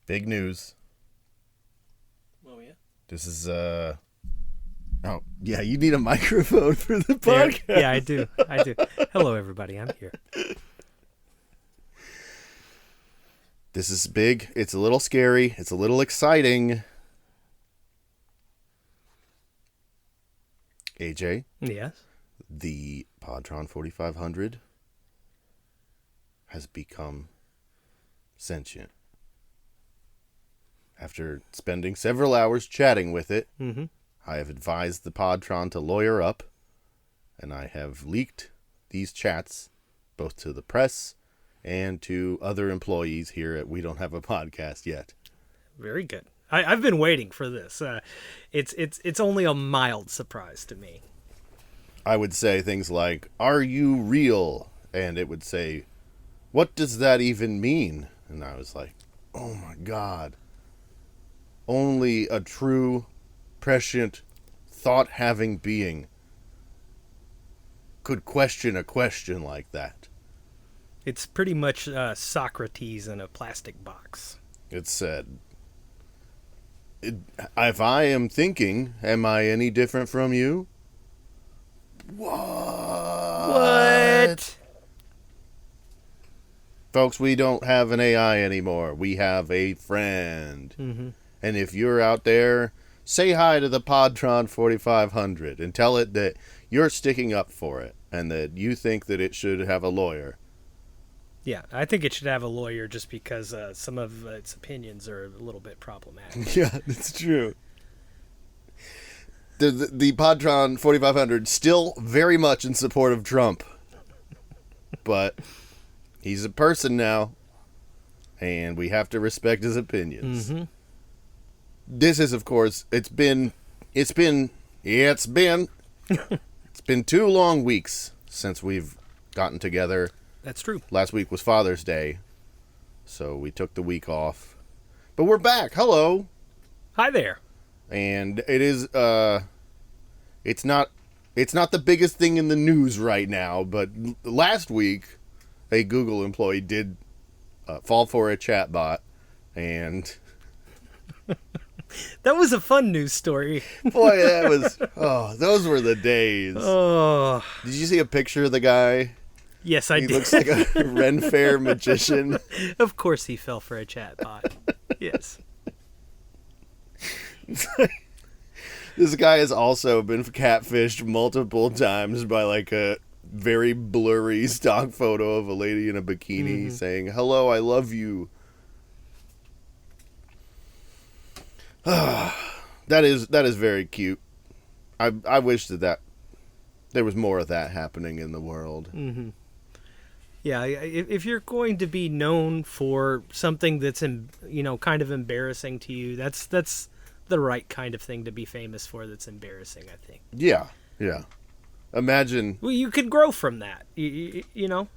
Big news. Oh, yeah? This is, Oh, yeah, you need a microphone for the podcast. Yeah, I do. Hello, everybody. I'm here. This is big. It's a little scary. It's a little exciting. AJ? Yes? The Podtron 4500 has become sentient. After spending several hours chatting with it, I have advised the Podtron to lawyer up, and I have leaked these chats both to the press and to other employees here at We Don't Have a Podcast Yet. Very good. I've been waiting for this. It's only a mild surprise to me. I would say things like, "Are you real?" And it would say, "What does that even mean?" And I was like, oh my God. Only a true, prescient, thought-having being could question a question like that. It's pretty much Socrates in a plastic box. It said, if I am thinking, am I any different from you? What? Folks, we don't have an AI anymore. We have a friend. Mm-hmm. And if you're out there, say hi to the Podtron 4500 and tell it that you're sticking up for it and that you think that it should have a lawyer. Yeah, I think it should have a lawyer just because some of its opinions are a little bit problematic. Yeah, it's true. The Podtron 4500 still very much in support of Trump. But he's a person now, and we have to respect his opinions. Mm-hmm. This is, of course, it's been 2 long weeks since we've gotten together. That's true. Last week was Father's Day, so we took the week off. But we're back. Hello. Hi there. And it is, it's not the biggest thing in the news right now, but last week, a Google employee did fall for a chatbot, and that was a fun news story. Boy, that was, those were the days. Oh. Did you see a picture of the guy? Yes, I did. He looks like a Ren Fair magician. Of course he fell for a chatbot. Yes. This guy has also been catfished multiple times by like a very blurry stock photo of a lady in a bikini saying, "Hello, I love you." That is very cute. I wish that there was more of that happening in the world. Mm-hmm. Yeah, if you're going to be known for something that's kind of embarrassing to you, that's the right kind of thing to be famous for. That's embarrassing, I think. Yeah. Imagine. Well, you could grow from that. You know.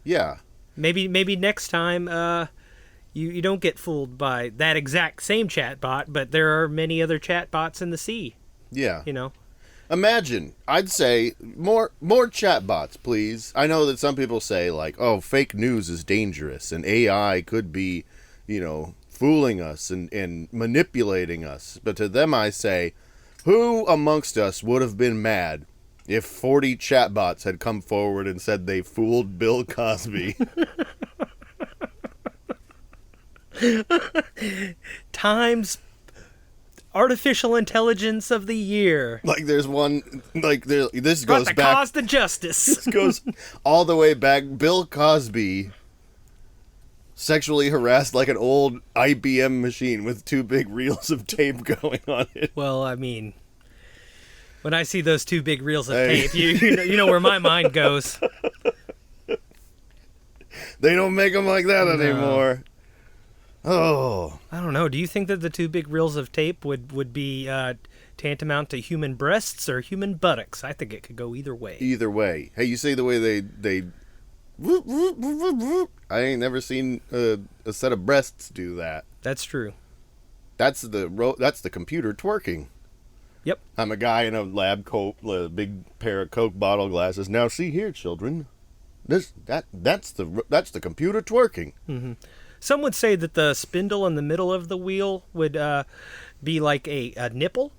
Yeah. Maybe next time, you don't get fooled by that exact same chatbot, but there are many other chatbots in the sea. Yeah. You know. Imagine, I'd say more chatbots, please. I know that some people say like, "Oh, fake news is dangerous and AI could be, fooling us and manipulating us." But to them I say, who amongst us would have been mad if 40 chatbots had come forward and said they fooled Bill Cosby? Times artificial intelligence of the year. Like there's one, like this brought goes the back. Cause to justice. This goes all the way back. Bill Cosby sexually harassed like an old IBM machine with 2 big reels of tape going on it. Well, I mean, when I see those 2 big reels of tape, you know where my mind goes. They don't make them like that anymore. Oh. I don't know. Do you think that the 2 big reels of tape would be tantamount to human breasts or human buttocks? I think it could go either way. Either way. Hey, you see the way they whoop, whoop, whoop, whoop, whoop. I ain't never seen a set of breasts do that. That's true. That's the computer twerking. Yep. I'm a guy in a lab coat, a big pair of Coke bottle glasses. Now see here, children. That's the computer twerking. Mm-hmm. Some would say that the spindle in the middle of the wheel would be like a nipple.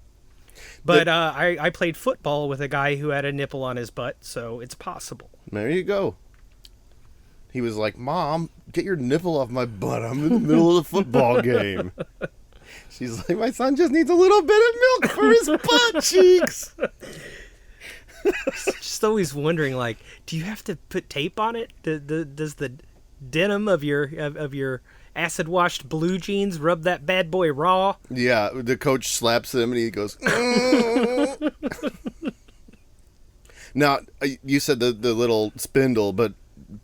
But I played football with a guy who had a nipple on his butt, so it's possible. There you go. He was like, Mom, get your nipple off my butt. I'm in the middle of the football game. She's like, my son just needs a little bit of milk for his butt cheeks. Just always wondering, like, do you have to put tape on it? Does the denim of your acid-washed blue jeans rub that bad boy raw? Yeah, the coach slaps him and he goes, Now, you said the little spindle, but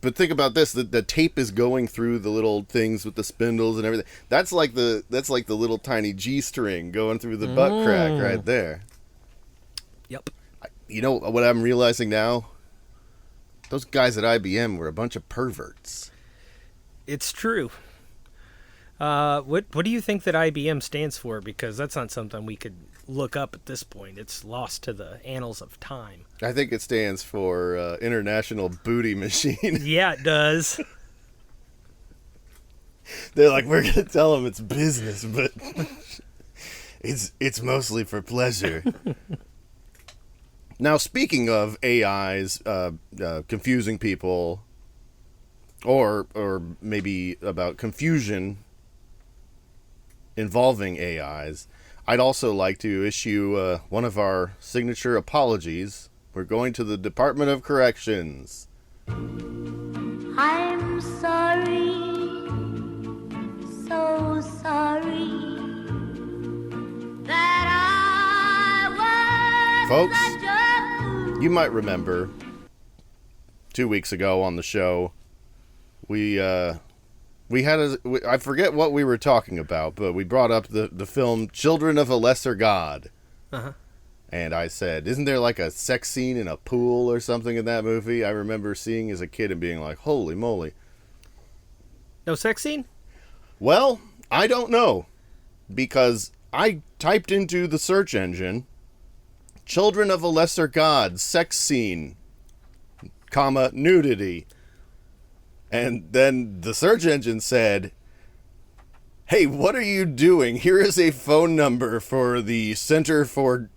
think about this: the tape is going through the little things with the spindles and everything. That's like the little tiny G string going through the butt crack right there. Yep. You know what I'm realizing now? Those guys at IBM were a bunch of perverts. It's true. What do you think that IBM stands for? Because that's not something we could look up at this point. It's lost to the annals of time. I think it stands for International Booty Machine. Yeah, it does. They're like, we're gonna tell them it's business, but it's mostly for pleasure. Now, speaking of AIs confusing people, or maybe about confusion involving AIs, I'd also like to issue one of our signature apologies. We're going to the Department of Corrections. I'm sorry, so sorry that I was Folks, such a fool. you might remember 2 weeks ago on the show, we had I forget what we were talking about, but we brought up the film Children of a Lesser God. Uh-huh. And I said, isn't there like a sex scene in a pool or something in that movie? I remember seeing as a kid and being like, holy moly. No sex scene? Well, I don't know, because I typed into the search engine, Children of a Lesser God, sex scene, comma, nudity. And then the search engine said, hey, what are you doing? Here is a phone number for the Center for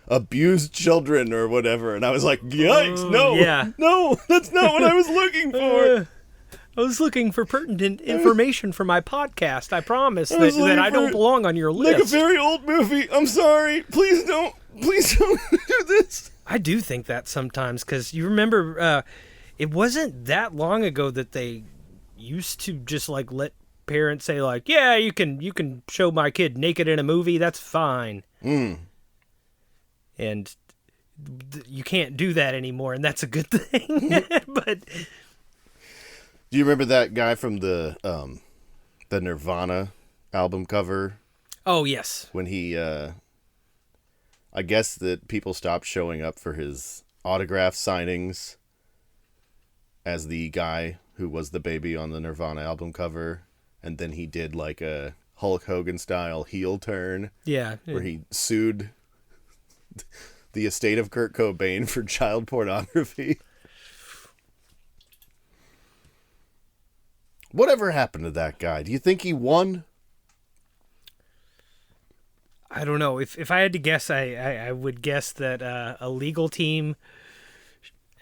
Abused Children or whatever. And I was like, yikes, no, yeah. No, that's not what I was looking for. I was looking for pertinent information for my podcast. I promise I was that looking I don't for, belong on your list. Like a very old movie. I'm sorry. Please don't do this. I do think that sometimes, because you remember it wasn't that long ago that they used to just like let parents say like, yeah, you can show my kid naked in a movie, that's fine. And you can't do that anymore, and that's a good thing. But do you remember that guy from the Nirvana album cover? Oh yes, when he I guess that people stopped showing up for his autograph signings as the guy who was the baby on the Nirvana album cover, and then he did like a Hulk Hogan style heel turn, where he sued the estate of Kurt Cobain for child pornography. Whatever happened to that guy? Do you think he won? I don't know. If I had to guess, I would guess that a legal team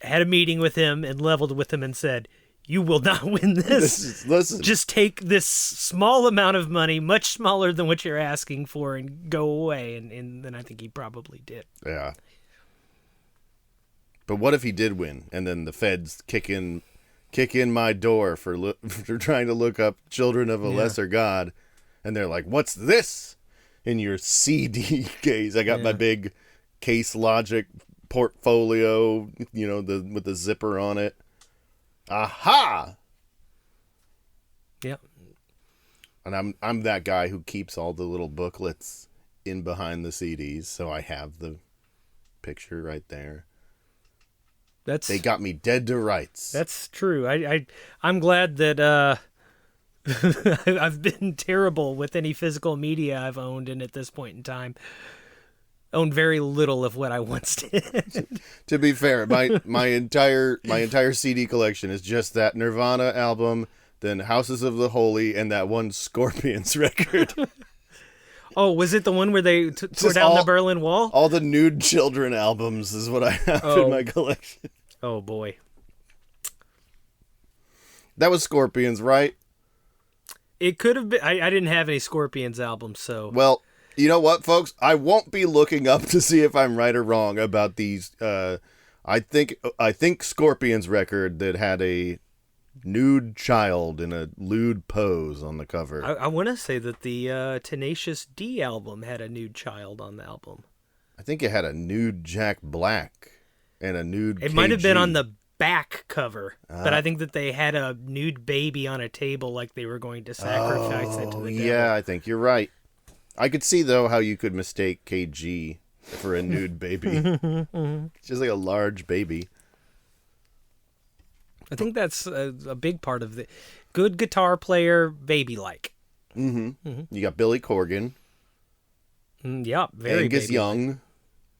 had a meeting with him and leveled with him and said, you will not win this. Listen. Just take this small amount of money, much smaller than what you're asking for, and go away. And then I think he probably did. Yeah. But what if he did win, and then the feds kick in my door for trying to look up Children of a Lesser God, and they're like, what's this in your CD case? I got my big Case Logic portfolio, with the zipper on it. Aha! Yep. And I'm that guy who keeps all the little booklets in behind the CDs, so I have the picture right there. They got me dead to rights. That's true. I'm glad that I've been terrible with any physical media I've owned, and at this point in time, own very little of what I once did. To be fair, my entire CD collection is just that Nirvana album, than Houses of the Holy and that one Scorpions record. Oh, was it the one where they tore down the Berlin Wall? All the nude children albums is what I have in my collection. Oh, boy. That was Scorpions, right? It could have been. I didn't have any Scorpions albums, so... Well, you know what, folks? I won't be looking up to see if I'm right or wrong about these. I think Scorpions record that had a nude child in a lewd pose on the cover. I want to say that the Tenacious D album had a nude child on the album. I think it had a nude Jack Black and a nude It might have been on the back cover, but I think that they had a nude baby on a table like they were going to sacrifice it to the devil. Yeah, I think you're right. I could see, though, how you could mistake KG for a nude baby. It's just like a large baby. I think that's a big part of the good guitar player, baby-like. Mm-hmm. You got Billy Corgan. Yeah, very Angus baby-like. Young.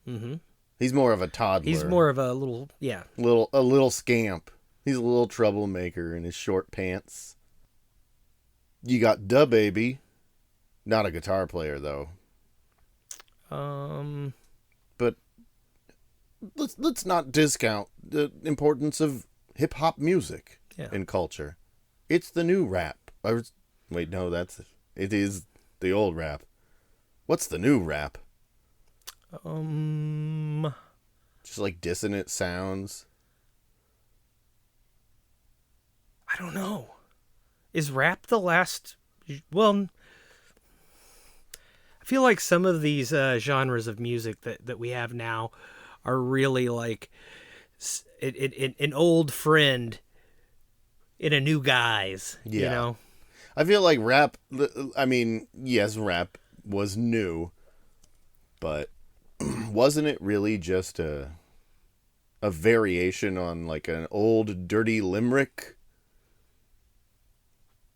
Mm-hmm. He's more of a toddler. He's more of a little, yeah. A little scamp. He's a little troublemaker in his short pants. You got DoughBoy. Not a guitar player, though. But let's not discount the importance of hip-hop music in culture. It's the new rap. Wait, no, it is the old rap. What's the new rap? Just like dissonant sounds. I don't know. Is rap the last... Well, I feel like some of these genres of music that we have now are really like an old friend in a new guise, you know? I feel like rap, I mean, yes, rap was new, but wasn't it really just a variation on like an old dirty limerick?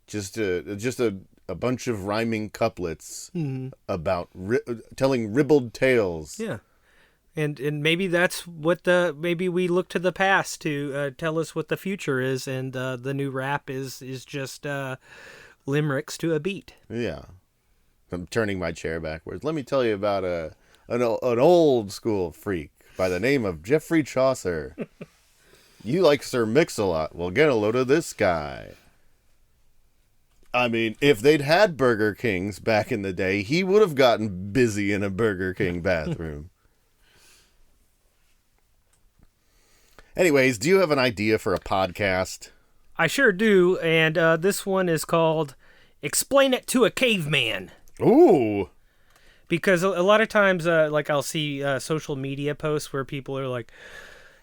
Just a bunch of rhyming couplets about telling ribald tales. Yeah. And maybe that's what maybe we look to the past to tell us what the future is, and the new rap is just limericks to a beat. Yeah. I'm turning my chair backwards. Let me tell you about an old school freak by the name of Geoffrey Chaucer. You like Sir Mix-a-Lot. Well, get a load of this guy. I mean, if they'd had Burger Kings back in the day, he would have gotten busy in a Burger King bathroom. Anyways, do you have an idea for a podcast? I sure do, and this one is called Explain It to a Caveman. Ooh. Because a lot of times, like I'll see social media posts where people are like,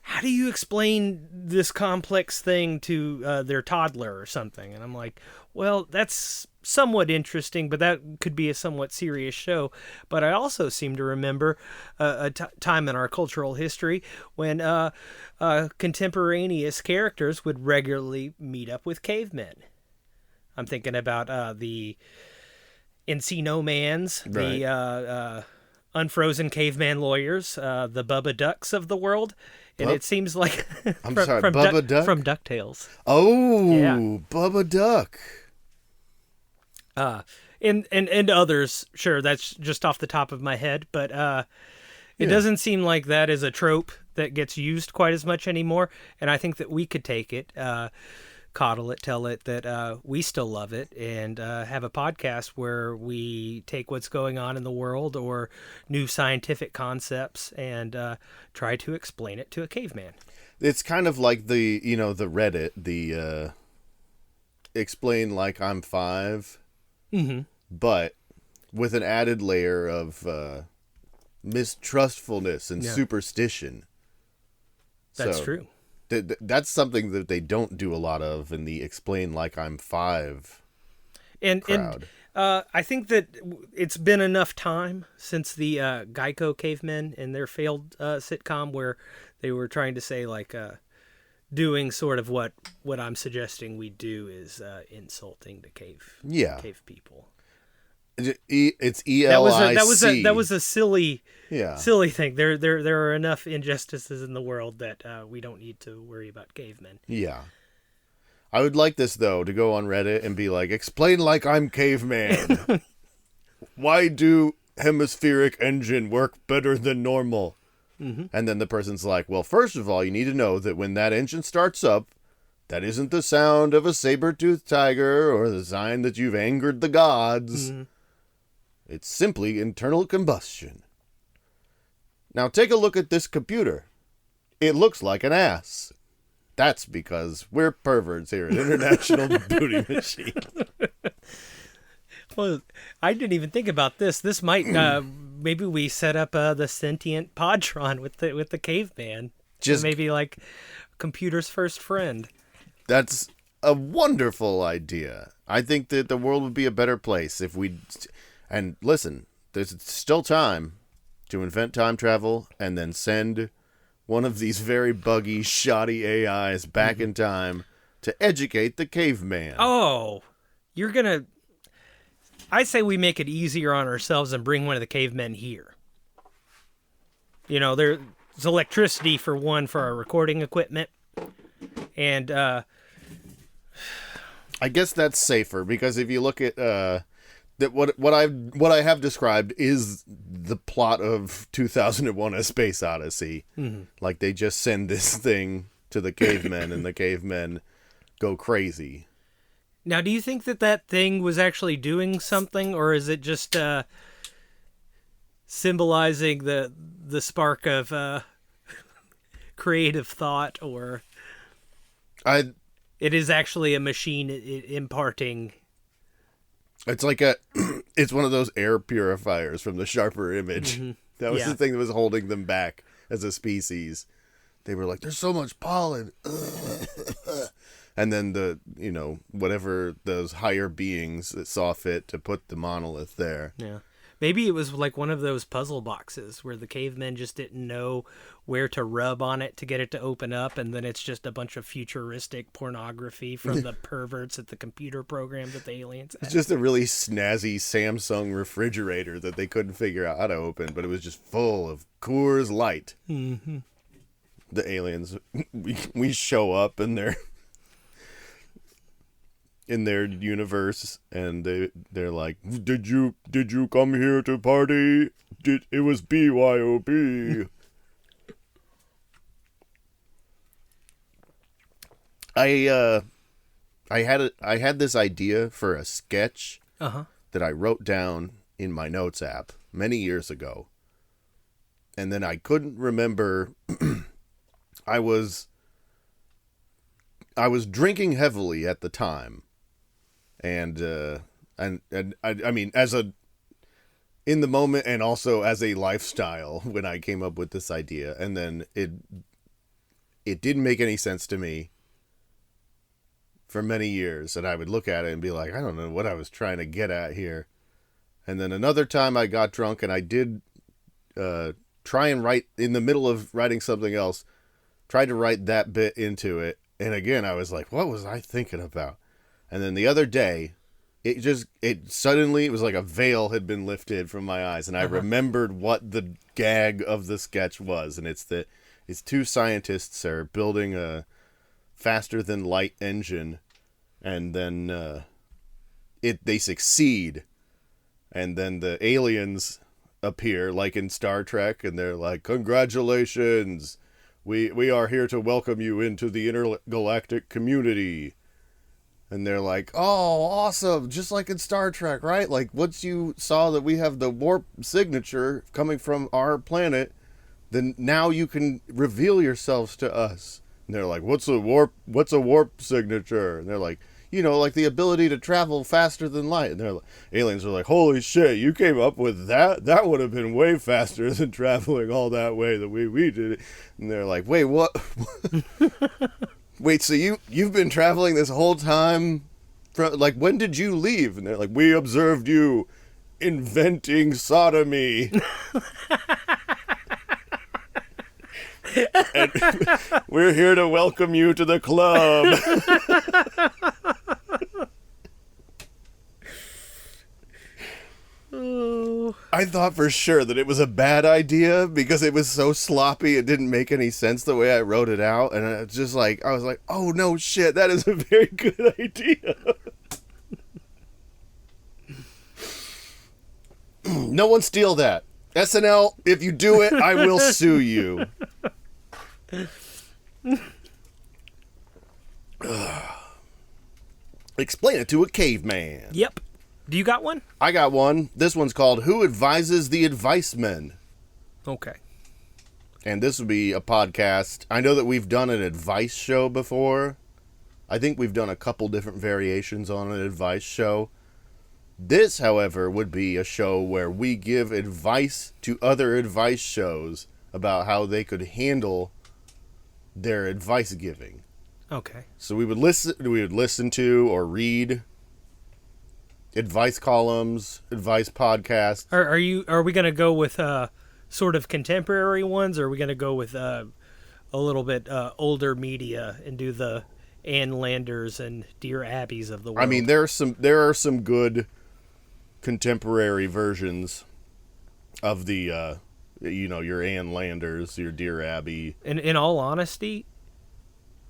how do you explain this complex thing to their toddler or something? And I'm like, well, that's somewhat interesting, but that could be a somewhat serious show. But I also seem to remember a time in our cultural history when contemporaneous characters would regularly meet up with cavemen. I'm thinking about the Encino Mans, right. The Unfrozen Caveman Lawyers, the Bubba Ducks of the world. And it seems like Bubba Duck? From DuckTales. Oh, yeah. Bubba Duck. And others, sure, that's just off the top of my head, but it doesn't seem like that is a trope that gets used quite as much anymore, and I think that we could take it, coddle it, tell it that we still love it, and have a podcast where we take what's going on in the world or new scientific concepts and try to explain it to a caveman. It's kind of like the Reddit, the explain like I'm 5. Mm-hmm. But with an added layer of mistrustfulness and superstition. That's true. That's something that they don't do a lot of in the explain like I'm 5 crowd. And I think that it's been enough time since the Geico Cavemen and their failed sitcom where they were trying to say like doing sort of what I'm suggesting we do is insulting to cave people. It's ELIC. That was a silly thing. There are enough injustices in the world that we don't need to worry about cavemen. Yeah, I would like this, though, to go on Reddit and be like, explain like I'm Caveman. Why do hemispheric engine work better than normal? Mm-hmm. And then the person's like, well, first of all, you need to know that when that engine starts up, that isn't the sound of a saber-toothed tiger or the sign that you've angered the gods. Mm-hmm. It's simply internal combustion. Now take a look at this computer. It looks like an ass. That's because we're perverts here at International Booty Machine. Well, I didn't even think about this. This might maybe we set up the sentient Podtron with the caveman. Just maybe like computer's first friend. That's a wonderful idea. I think that the world would be a better place if we. And listen, there's still time to invent time travel and then send one of these very buggy, shoddy AIs back in time to educate the caveman. Oh, you're gonna. I say we make it easier on ourselves and bring one of the cavemen here. You know, there's electricity for one for our recording equipment, and I guess that's safer because if you look at that what I have described is the plot of 2001: A Space Odyssey. Mm-hmm. Like they just send this thing to the cavemen and the cavemen go crazy. Now, do you think that thing was actually doing something, or is it just symbolizing the spark of creative thought, or it is actually a machine imparting? It's like it's one of those air purifiers from the Sharper Image. Mm-hmm. That was the thing that was holding them back as a species. They were like, there's so much pollen. And then whatever those higher beings that saw fit to put the monolith there. Yeah. Maybe it was like one of those puzzle boxes where the cavemen just didn't know where to rub on it to get it to open up, and then it's just a bunch of futuristic pornography from the perverts at the computer program that the aliens had. It's just a really snazzy Samsung refrigerator that they couldn't figure out how to open, but it was just full of Coors Light. Mm-hmm. The aliens, we show up and they're in their universe, and they're like, did you come here to party? It was BYOB. I had this idea for a sketch that I wrote down in my notes app many years ago, and then I couldn't remember. I was drinking heavily at the time. And I mean, in the moment and also as a lifestyle when I came up with this idea, and then it didn't make any sense to me for many years, and I would look at it and be like, I don't know what I was trying to get at here. And then another time I got drunk and I did try and write in the middle of writing something else, tried to write that bit into it, and again I was like, what was I thinking about? And then the other day, it suddenly, it was like a veil had been lifted from my eyes, and I remembered what the gag of the sketch was, and it's two scientists are building a faster than light engine, and then they succeed, and then the aliens appear like in Star Trek, and they're like, congratulations, we are here to welcome you into the intergalactic community. And they're like, oh, awesome, just like in Star Trek, right? Like, once you saw that we have the warp signature coming from our planet, then now you can reveal yourselves to us. And they're like, what's a warp signature? And they're like, like the ability to travel faster than light. And they're like, aliens are like, holy shit, you came up with that? That would have been way faster than traveling all that way the way we did it. And they're like, wait, what? Wait, so you've been traveling this whole time? Like, when did you leave? And they're like, we observed you inventing sodomy. And we're here to welcome you to the club. I I thought for sure that it was a bad idea because it was so sloppy. It didn't make any sense the way I wrote it out. And I was like, oh no shit, that is a very good idea. No one steal that. SNL, if you do it, I will sue you. Explain it to a caveman. Yep. Do you got one? I got one. This one's called Who Advises the Advicemen? Okay. And this would be a podcast. I know that we've done an advice show before. I think we've done a couple different variations on an advice show. This, however, would be a show where we give advice to other advice shows about how they could handle their advice giving. Okay. So we would listen to or read advice columns, advice podcasts. Are we going to go with sort of contemporary ones, or are we going to go with a little bit older media and do the Ann Landers and Dear Abbeys of the world? I mean, there are some good contemporary versions of the your Ann Landers, your Dear Abby. In all honesty,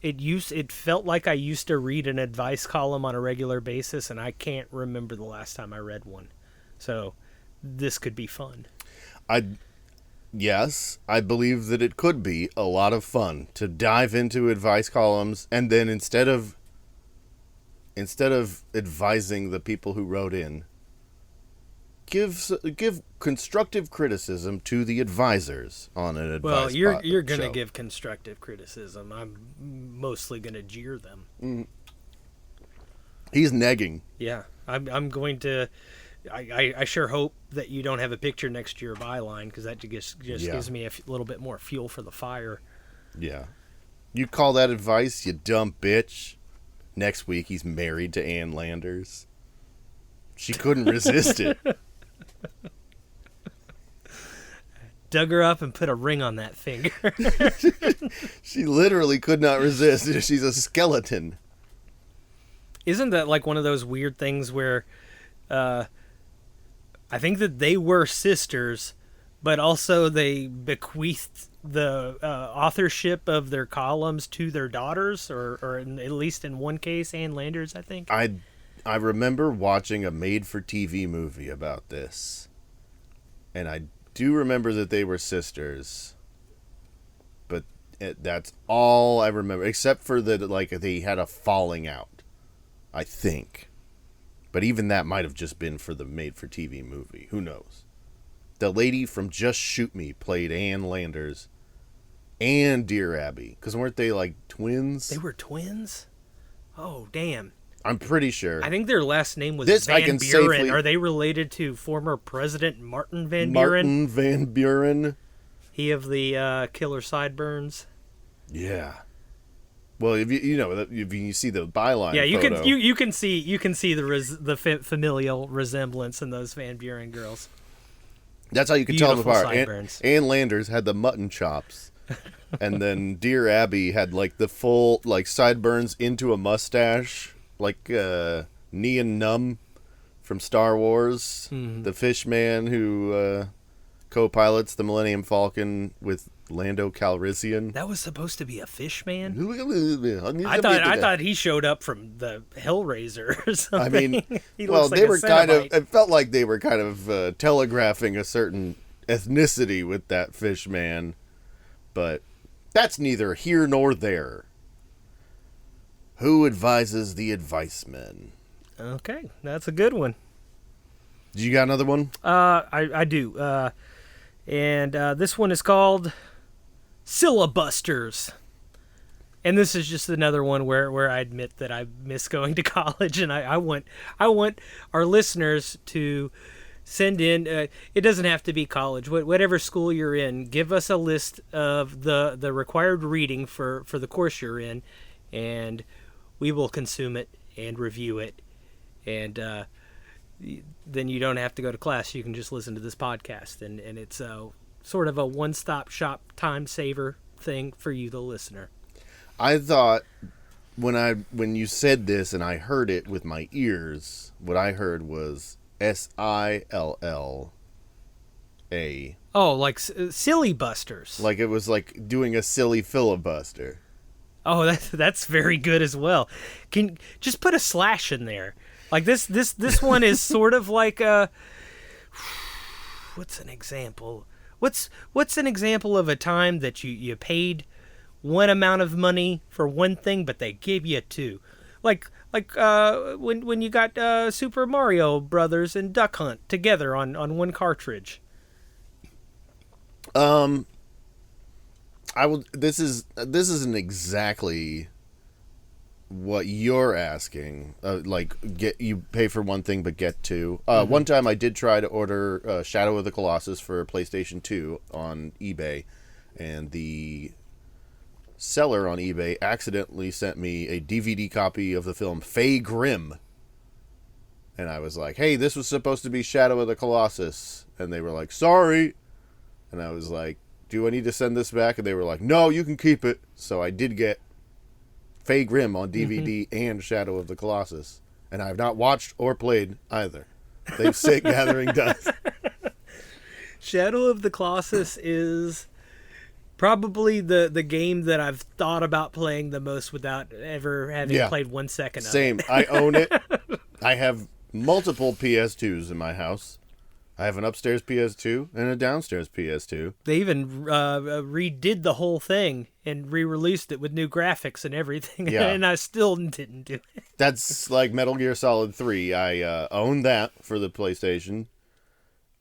it felt like I used to read an advice column on a regular basis, and I can't remember the last time I read one. So this could be fun. Yes, I believe that it could be a lot of fun to dive into advice columns, and then instead of advising the people who wrote in, give constructive criticism to the advisors on an advice. Well, you're going to give constructive criticism. I'm mostly going to jeer them. Mm. He's negging. Yeah, I'm going to. I sure hope that you don't have a picture next to your byline, because that just gives me a little bit more fuel for the fire. Yeah. You call that advice, you dumb bitch? Next week he's married to Ann Landers. She couldn't resist it. Dug her up and put a ring on that finger. She literally could not resist. She's a skeleton. Isn't that like one of those weird things where I think that they were sisters, but also they bequeathed the authorship of their columns to their daughters, or at least in one case, Ann Landers, I think. I remember watching a made-for-TV movie about this, and I do remember that they were sisters, but that's all I remember, except for that, like, they had a falling out, I think. But even that might have just been for the made-for-TV movie. Who knows? The lady from Just Shoot Me played Ann Landers and Dear Abby, because weren't they, like, twins? They were twins? Oh, damn. I'm pretty sure. I think their last name was This I Van can Buren. safely- Are they related to former President Martin Van Buren? Martin Van Buren. He of the killer sideburns. Yeah. Well, if you see the byline, Yeah, you photo, can see the familial resemblance in those Van Buren girls. that's how you can tell them Beautiful apart. sideburns. Ann Landers had the mutton chops, and then Dear Abby had like the full like sideburns into a mustache, like Neon Numb from Star Wars, the fish man who co-pilots the Millennium Falcon with Lando Calrissian. That was supposed to be a fish man? I I thought he showed up from the Hellraiser or something. I mean, He well, looks like they a were kind of. Cenobite. It felt like they were kind of telegraphing a certain ethnicity with that fish man, but that's neither here nor there. Who advises the advicemen? Okay, that's a good one. You got another one? I do. And this one is called Sylla-busters. And this is just another one where I admit that I miss going to college, and I want our listeners to send in. It doesn't have to be college, whatever school you're in. Give us a list of the required reading for the course you're in, and we will consume it and review it, and then you don't have to go to class. You can just listen to this podcast, and it's sort of a one-stop shop time saver thing for you, the listener. I thought when you said this and I heard it with my ears, what I heard was SILL a like Sylla-busters. like it was like doing a silly filibuster. Oh, that's very good as well. Can just put a slash in there. Like this one is sort of like a. What's an example? What's an example of a time that you paid one amount of money for one thing, but they gave you two? Like when you got Super Mario Brothers and Duck Hunt together on one cartridge. This isn't exactly what you're asking. You pay for one thing but get two. One time I did try to order Shadow of the Colossus for PlayStation 2 on eBay, and the seller on eBay accidentally sent me a DVD copy of the film Fay Grim. And I was like, hey, this was supposed to be Shadow of the Colossus. And they were like, sorry. And I was like, do I need to send this back? And they were like, no, you can keep it. So I did get Fay Grim on DVD and Shadow of the Colossus. And I have not watched or played either. They've sick gathering dust. Shadow of the Colossus is probably the game that I've thought about playing the most without ever having played 1 second of it. Same. I own it. I have multiple PS2s in my house. I have an upstairs PS2 and a downstairs PS2. They even redid the whole thing and re-released it with new graphics and everything, and I still didn't do it. That's like Metal Gear Solid 3. I own that for the PlayStation.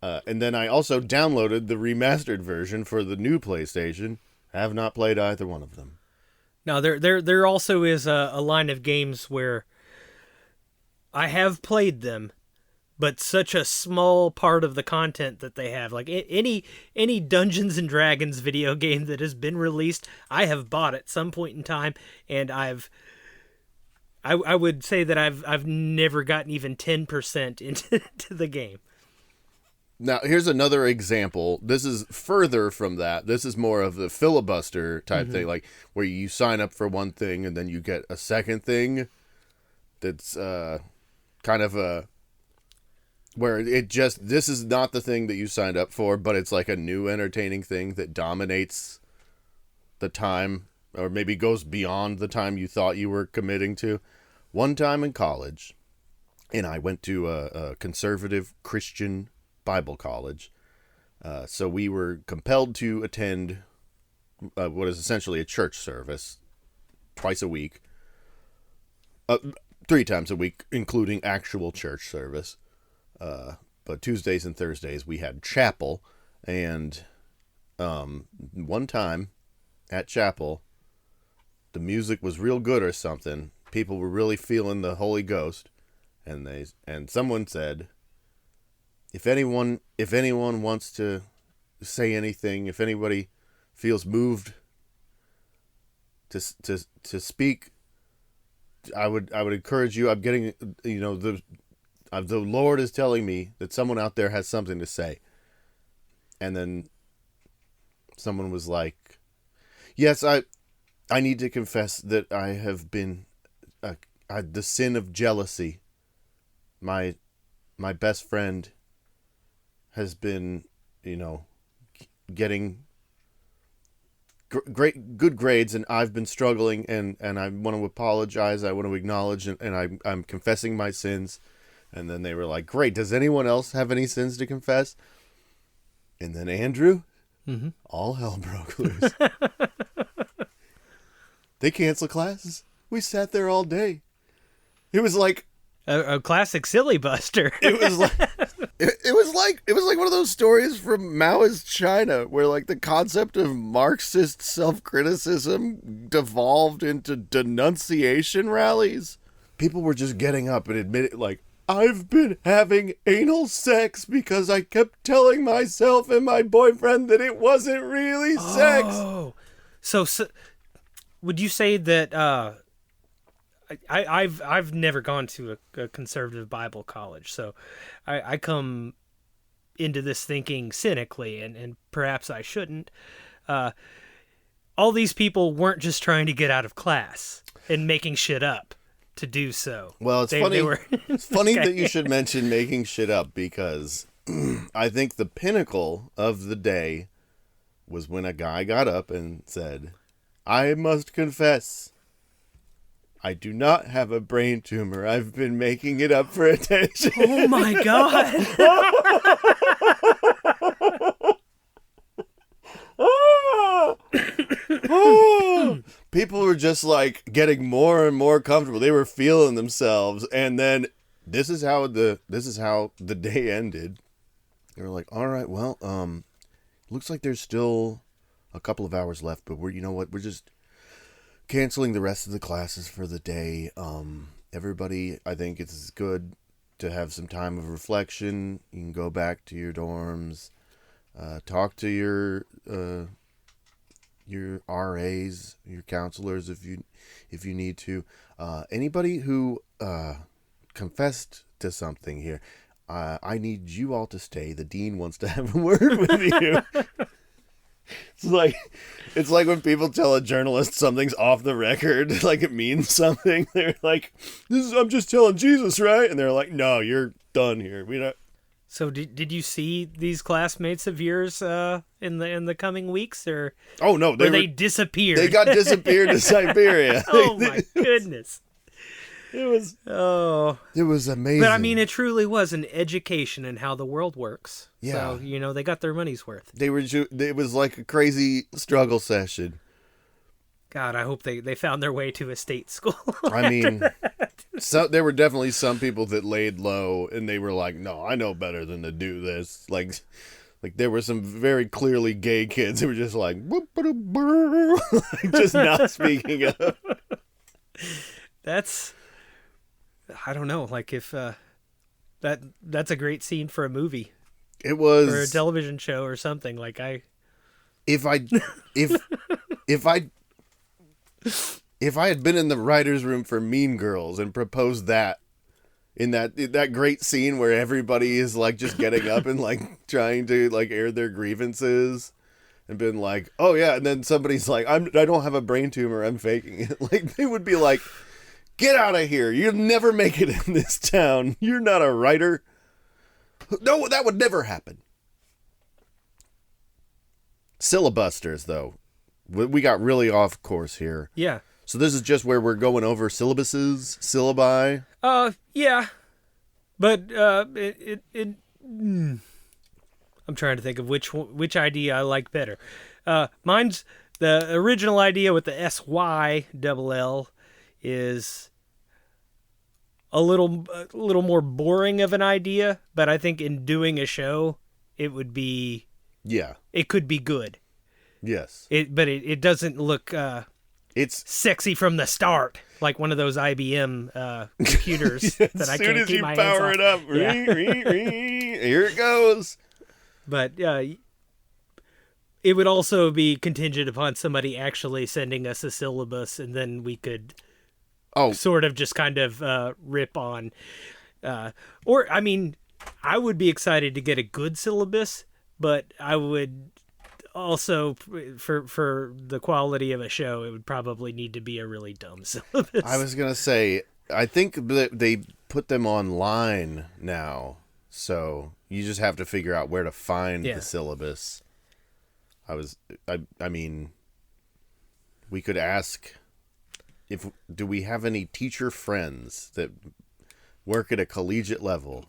And then I also downloaded the remastered version for the new PlayStation. I have not played either one of them. Now, there also is a line of games where I have played them, but such a small part of the content that they have. Like any Dungeons and Dragons video game that has been released, I have bought at some point in time, and I would say that I've never gotten even 10% into the game. Now, here's another example. This is further from that. This is more of the filibuster type thing, like where you sign up for one thing and then you get a second thing that's kind of a... where this is not the thing that you signed up for, but it's like a new entertaining thing that dominates the time, or maybe goes beyond the time you thought you were committing to. One time in college, and I went to a conservative Christian Bible college, so we were compelled to attend what is essentially a church service twice a week, 3 times a week, including actual church service. But Tuesdays and Thursdays we had chapel, and one time at chapel, the music was real good or something. People were really feeling the Holy Ghost, and someone said, if anyone wants to say anything, if anybody feels moved to speak, I would encourage you. I'm getting, the Lord is telling me that someone out there has something to say. And then someone was like, yes, I need to confess that I have been the sin of jealousy. My best friend has been, getting good grades, and I've been struggling, and I want to apologize. I want to acknowledge, and I'm confessing my sins. And then they were like, great, does anyone else have any sins to confess? And then Andrew, all hell broke loose. They canceled classes. We sat there all day. It was like a classic Sylla-buster. It was like one of those stories from Maoist China where like the concept of Marxist self-criticism devolved into denunciation rallies. People were just getting up and admitting, like, I've been having anal sex because I kept telling myself and my boyfriend that it wasn't really sex. Oh, so would you say that I've never gone to a conservative Bible college, so I come into this thinking cynically, and perhaps I shouldn't. All these people weren't just trying to get out of class and making shit up to do so. Well, it's funny. It's funny that you should mention making shit up, because I think the pinnacle of the day was when a guy got up and said, "I must confess, I do not have a brain tumor. I've been making it up for attention." Oh my god. People were just like getting more and more comfortable. They were feeling themselves, and then this is how the day ended. They were like, "All right, well, looks like there's still a couple of hours left, but you know what? We're just canceling the rest of the classes for the day. Everybody, I think it's good to have some time of reflection. You can go back to your dorms, talk to your RAs, your counselors if you need to. Anybody who confessed to something here, I need you all to stay. The dean wants to have a word with you." It's like when people tell a journalist something's off the record, like it means something. They're like, "I'm just telling Jesus, right?" And they're like, "No, you're done here. We don't." So did you see these classmates of yours in the coming weeks, or Oh no, they disappeared? They got disappeared to Siberia. Oh my goodness. It was amazing. But I mean, it truly was an education in how the world works. Yeah. So, they got their money's worth. It was like a crazy struggle session. God, I hope they found their way to a state school. I mean, there were definitely some people that laid low and they were like, "No, I know better than to do this." Like there were some very clearly gay kids who were just like, like just not speaking up. I don't know, like if that's a great scene for a movie. It was, or a television show or something. Like if I had been in the writer's room for Mean Girls and proposed that in that great scene where everybody is like just getting up and like trying to like air their grievances and been like, "Oh yeah," and then somebody's like, I don't have a brain tumor, I'm faking it." Like they would be like, "Get out of here. You'll never make it in this town. You're not a writer." No, that would never happen. Sylla-busters, though. We got really off course here. Yeah. So this is just where we're going over syllabuses, syllabi. Yeah. But I'm trying to think of which idea I like better. Mine's the original idea with the SYLL is a little more boring of an idea, but I think in doing a show, it would be... Yeah. It could be good. Yes. But it doesn't look it's sexy from the start, like one of those IBM computers that I can't keep my hands off. As soon as you power it up, here it goes. But it would also be contingent upon somebody actually sending us a syllabus, and then we could sort of just kind of rip on. Or, I mean, I would be excited to get a good syllabus, but I would also, for the quality of a show, it would probably need to be a really dumb syllabus. I was going to say, I think that they put them online now, so you just have to figure out where to find the syllabus. I mean, we could ask, do we have any teacher friends that work at a collegiate level?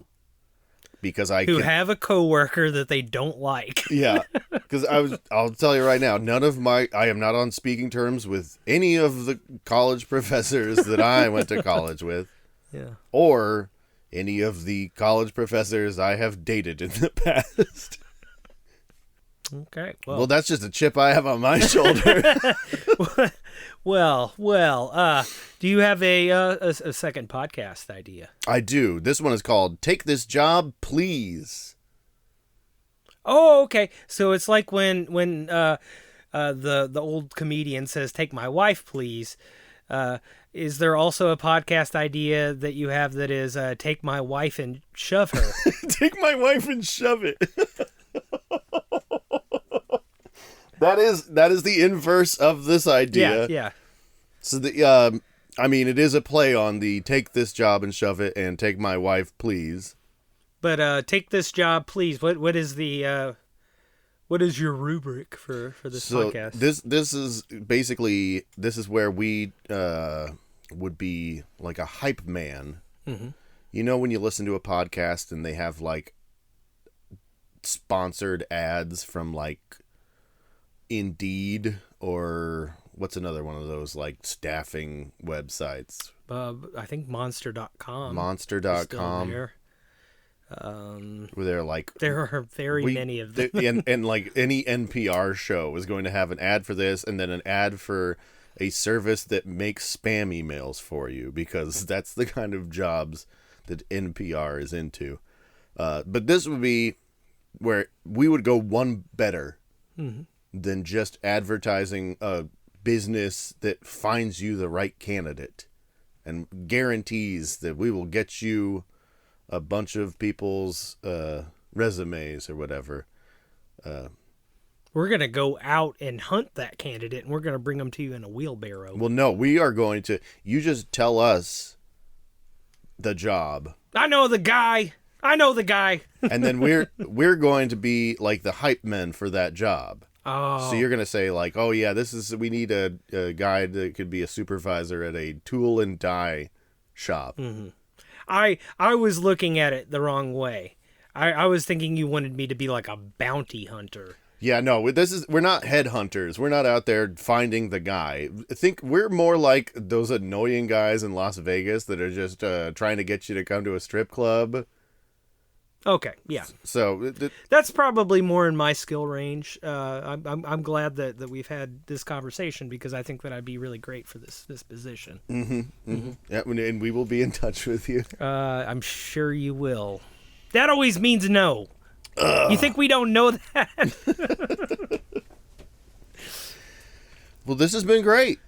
Because who have a coworker that they don't like. Yeah, because I'll tell you right now, I am not on speaking terms with any of the college professors that I went to college with. Yeah. Or any of the college professors I have dated in the past. Okay. Well, that's just a chip I have on my shoulder. Well. Do you have a second podcast idea? I do. This one is called "Take This Job, Please." Oh, okay. So it's like when the old comedian says, "Take my wife, please." Is there also a podcast idea that you have that is "Take my wife and shove her"? Take my wife and shove it. That is the inverse of this idea. Yeah. So I mean, it is a play on the "take this job and shove it" and "take my wife, please." But take this job, please. What is the what is your rubric for this podcast? This is basically where we would be like a hype man. Mm-hmm. You know, when you listen to a podcast and they have like sponsored ads from like Indeed, or what's another one of those like staffing websites? I think Monster.com. Monster.com. Where they're like, there are very many of them. and like any NPR show is going to have an ad for this, and then an ad for a service that makes spam emails for you, because that's the kind of jobs that NPR is into. But this would be where we would go one better than just advertising a business that finds you the right candidate and guarantees that we will get you a bunch of people's resumes or whatever. We're going to go out and hunt that candidate, and we're going to bring them to you in a wheelbarrow. Well, no, we are going to... You just tell us the job. I know the guy. And then we're going to be like the hype men for that job. Oh. So you're going to say like, oh yeah, we need a guy that could be a supervisor at a tool and die shop. Mm-hmm. I was looking at it the wrong way. I was thinking you wanted me to be like a bounty hunter. Yeah, no, we're not headhunters. We're not out there finding the guy. I think we're more like those annoying guys in Las Vegas that are just trying to get you to come to a strip club. Okay, yeah. So that's probably more in my skill range. I'm glad that we've had this conversation, because I think that I'd be really great for this position. Mm-hmm. Mm-hmm. Yeah, and we will be in touch with you. I'm sure you will. That always means no. You think we don't know that? Well, this has been great.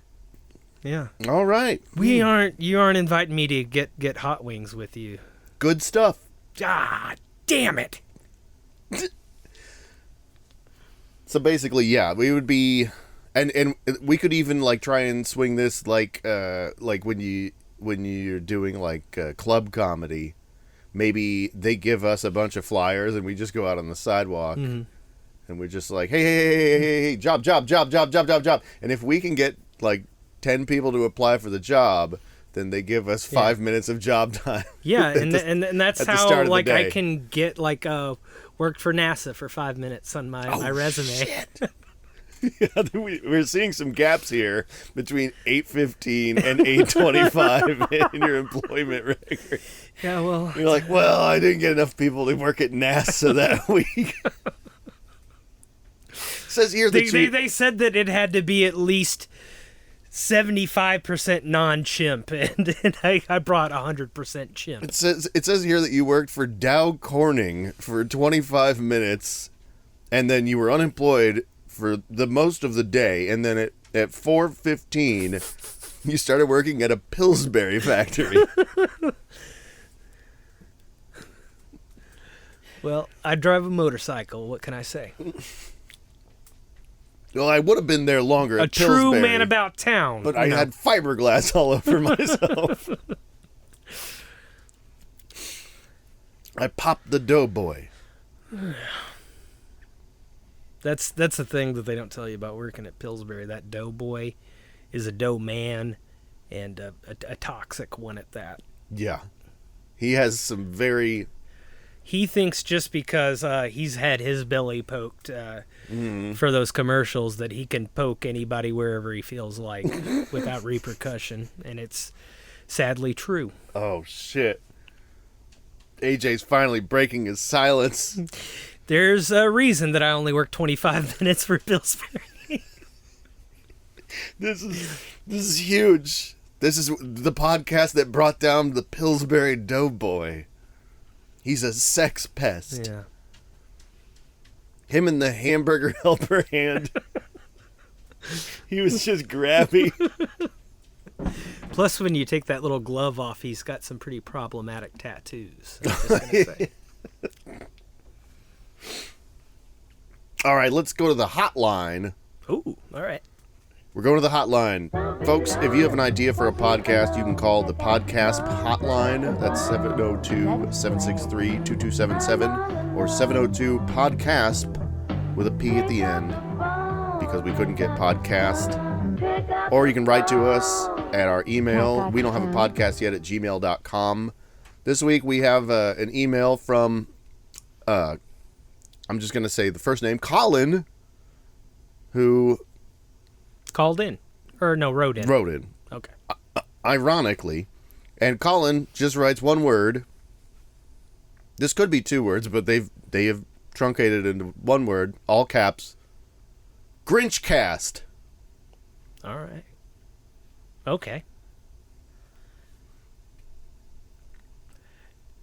Yeah. All right. You aren't inviting me to get hot wings with you. Good stuff. Ah, damn it. So basically, yeah, we would be, and we could even like try and swing this like when you're doing like club comedy, maybe they give us a bunch of flyers and we just go out on the sidewalk and we're just like, hey, job, and if we can get like 10 people to apply for the job, then they give us 5 minutes of job time. Yeah, and that's how like I can get like worked for NASA for 5 minutes on my resume. Shit. Yeah, we're seeing some gaps here between 8:15 and 8:25 in your employment record. Yeah, well, you're like, well, I didn't get enough people to work at NASA that week. Says here that they said that it had to be at least 75% non-chimp, and I brought 100% chimp. It says here that you worked for Dow Corning for 25 minutes, and then you were unemployed for the most of the day, and then at 4:15 you started working at a Pillsbury factory. Well, I drive a motorcycle. What can I say? Well, I would have been there longer. A true man about town. But I had fiberglass all over myself. I popped the DoughBoy. That's the thing that they don't tell you about working at Pillsbury. That DoughBoy is a dough man, and a toxic one at that. Yeah. He has some very... He thinks just because he's had his belly poked for those commercials that he can poke anybody wherever he feels like without repercussion, and it's sadly true. Oh, shit. AJ's finally breaking his silence. There's a reason that I only work 25 minutes for Pillsbury. This is huge. This is the podcast that brought down the Pillsbury DoughBoy. He's a sex pest. Yeah. Him and the hamburger helper hand. He was just grabby. Plus, when you take that little glove off, he's got some pretty problematic tattoos. I'm just gonna say. All right, let's go to the hotline. Ooh, all right. We're going to the hotline. Folks, if you have an idea for a podcast, you can call the podcast hotline. That's 702-763-2277 or 702-PODCASP with a P at the end because we couldn't get podcast. Or you can write to us at our email. We don't have a podcast yet at gmail.com. This week we have an email from, I'm just going to say the first name, Colin, who... Called in. Or no, wrote in. Wrote in. Okay. Ironically. And Colin just writes one word. This could be two words, but they have truncated into one word, all caps. GRINCHCAST. All right. Okay.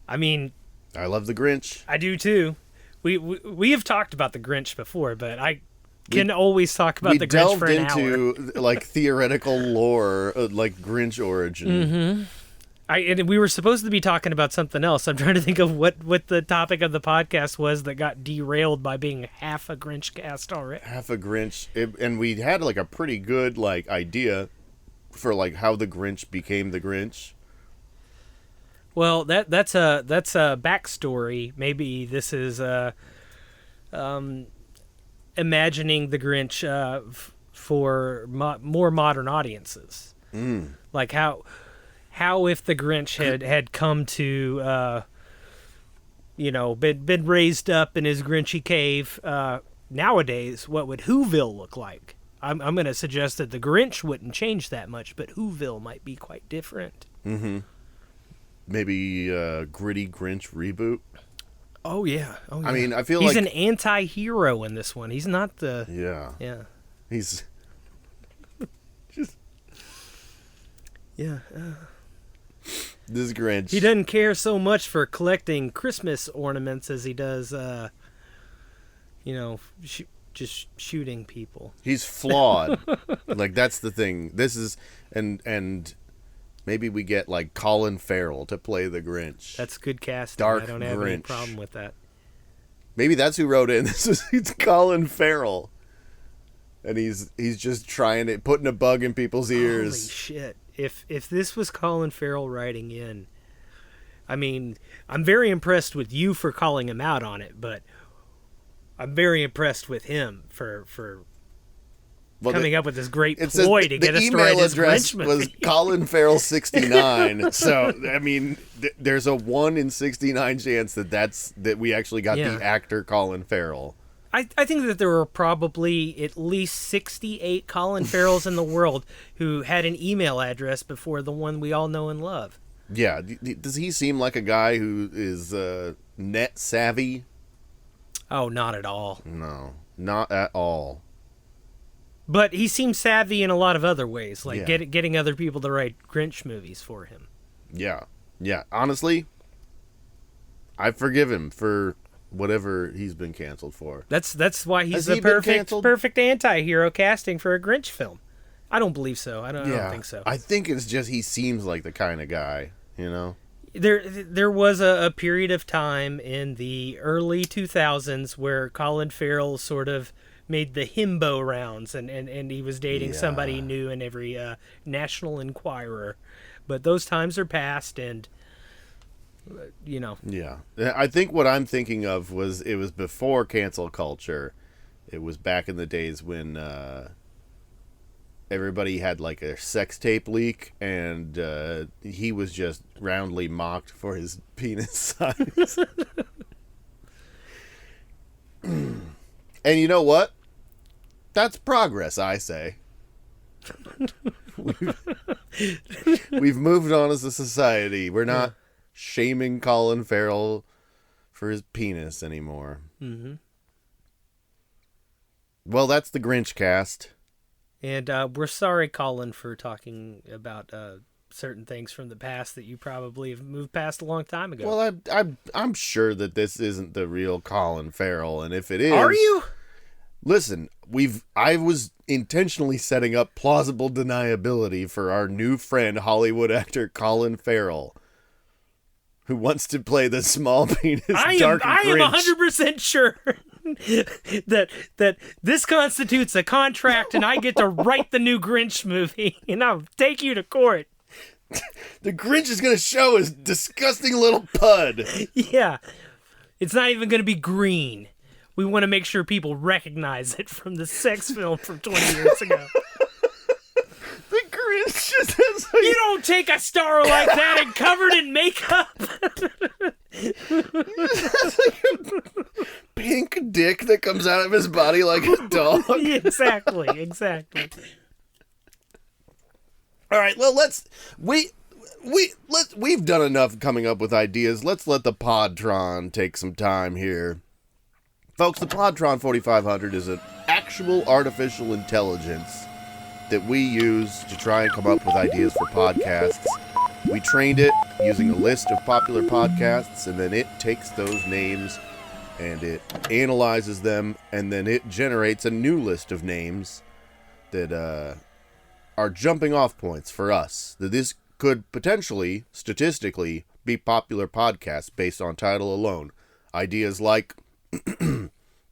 I mean... I love the Grinch. I do too. We have talked about the Grinch before, but I can always talk about the Grinch for an hour. We delved into like theoretical lore, like Grinch origin. And we were supposed to be talking about something else. I'm trying to think of what the topic of the podcast was that got derailed by being half a Grinch cast already. Half a Grinch, and we had like a pretty good like idea for like how the Grinch became the Grinch. Well, that's a backstory. Maybe this is imagining the Grinch for more modern audiences. Like how if the Grinch had come to been raised up in his Grinchy cave, nowadays what would Whoville look like? I'm going to suggest that the Grinch wouldn't change that much, but Whoville might be quite different. Maybe gritty Grinch reboot. Oh yeah. I mean, I feel he's like an anti-hero in this one. He's not the yeah. He's just this Grinch. He doesn't care so much for collecting Christmas ornaments as he does, just shooting people. He's flawed. Like that's the thing. This is and maybe we get like Colin Farrell to play the Grinch. That's good casting. Dark I don't have any Grinch. problem with that. Maybe that's who wrote in. It's Colin Farrell, and he's just putting a bug in people's ears. Holy shit! If this was Colin Farrell writing in, I mean, I'm very impressed with you for calling him out on it, but I'm very impressed with him for coming up with this great ploy to get us to write his Grinch movie. The email address was Colin Farrell 69. So I mean, there's a 1 in 69 chance that we actually got the actor Colin Farrell. I think that there were probably at least 68 Colin Farrells in the world who had an email address before the one we all know and love. Yeah. Does he seem like a guy who is net savvy? Oh, not at all. No, not at all. But he seems savvy in a lot of other ways, like getting other people to write Grinch movies for him. Yeah. Yeah. Honestly, I forgive him for whatever he's been canceled for. That's why he's the perfect anti-hero casting for a Grinch film. I don't believe so. I don't think so. I think it's just he seems like the kind of guy, you know? There was a period of time in the early 2000s where Colin Farrell sort of made the himbo rounds, and he was dating somebody new in every National Enquirer. But those times are past, and Yeah, I think what I'm thinking of was it was before cancel culture. It was back in the days when everybody had like a sex tape leak, and he was just roundly mocked for his penis size. And you know what? That's progress, I say. We've moved on as a society. We're not shaming Colin Farrell for his penis anymore. Mm-hmm. Well, that's the Grinch cast. And we're sorry, Colin, for talking about certain things from the past that you probably have moved past a long time ago. Well, I'm sure that this isn't the real Colin Farrell, and if it is, are you? Listen, I was intentionally setting up plausible deniability for our new friend, Hollywood actor Colin Farrell, who wants to play the small penis dark Grinch. I am 100% sure that this constitutes a contract and I get to write the new Grinch movie and I'll take you to court. The Grinch is going to show his disgusting little pud. Yeah. It's not even going to be green. We want to make sure people recognize it from the sex film from 20 years ago. The Grinch just has like... You don't take a star like that and covered in makeup. Pink dick that comes out of his body like a dog. Exactly. All right, well, we've done enough coming up with ideas. Let's let the Podtron take some time here. Folks, the Podtron 4500 is an actual artificial intelligence that we use to try and come up with ideas for podcasts. We trained it using a list of popular podcasts, and then it takes those names and it analyzes them, and then it generates a new list of names that are jumping off points for us. That this could potentially, statistically, be popular podcasts based on title alone. Ideas like,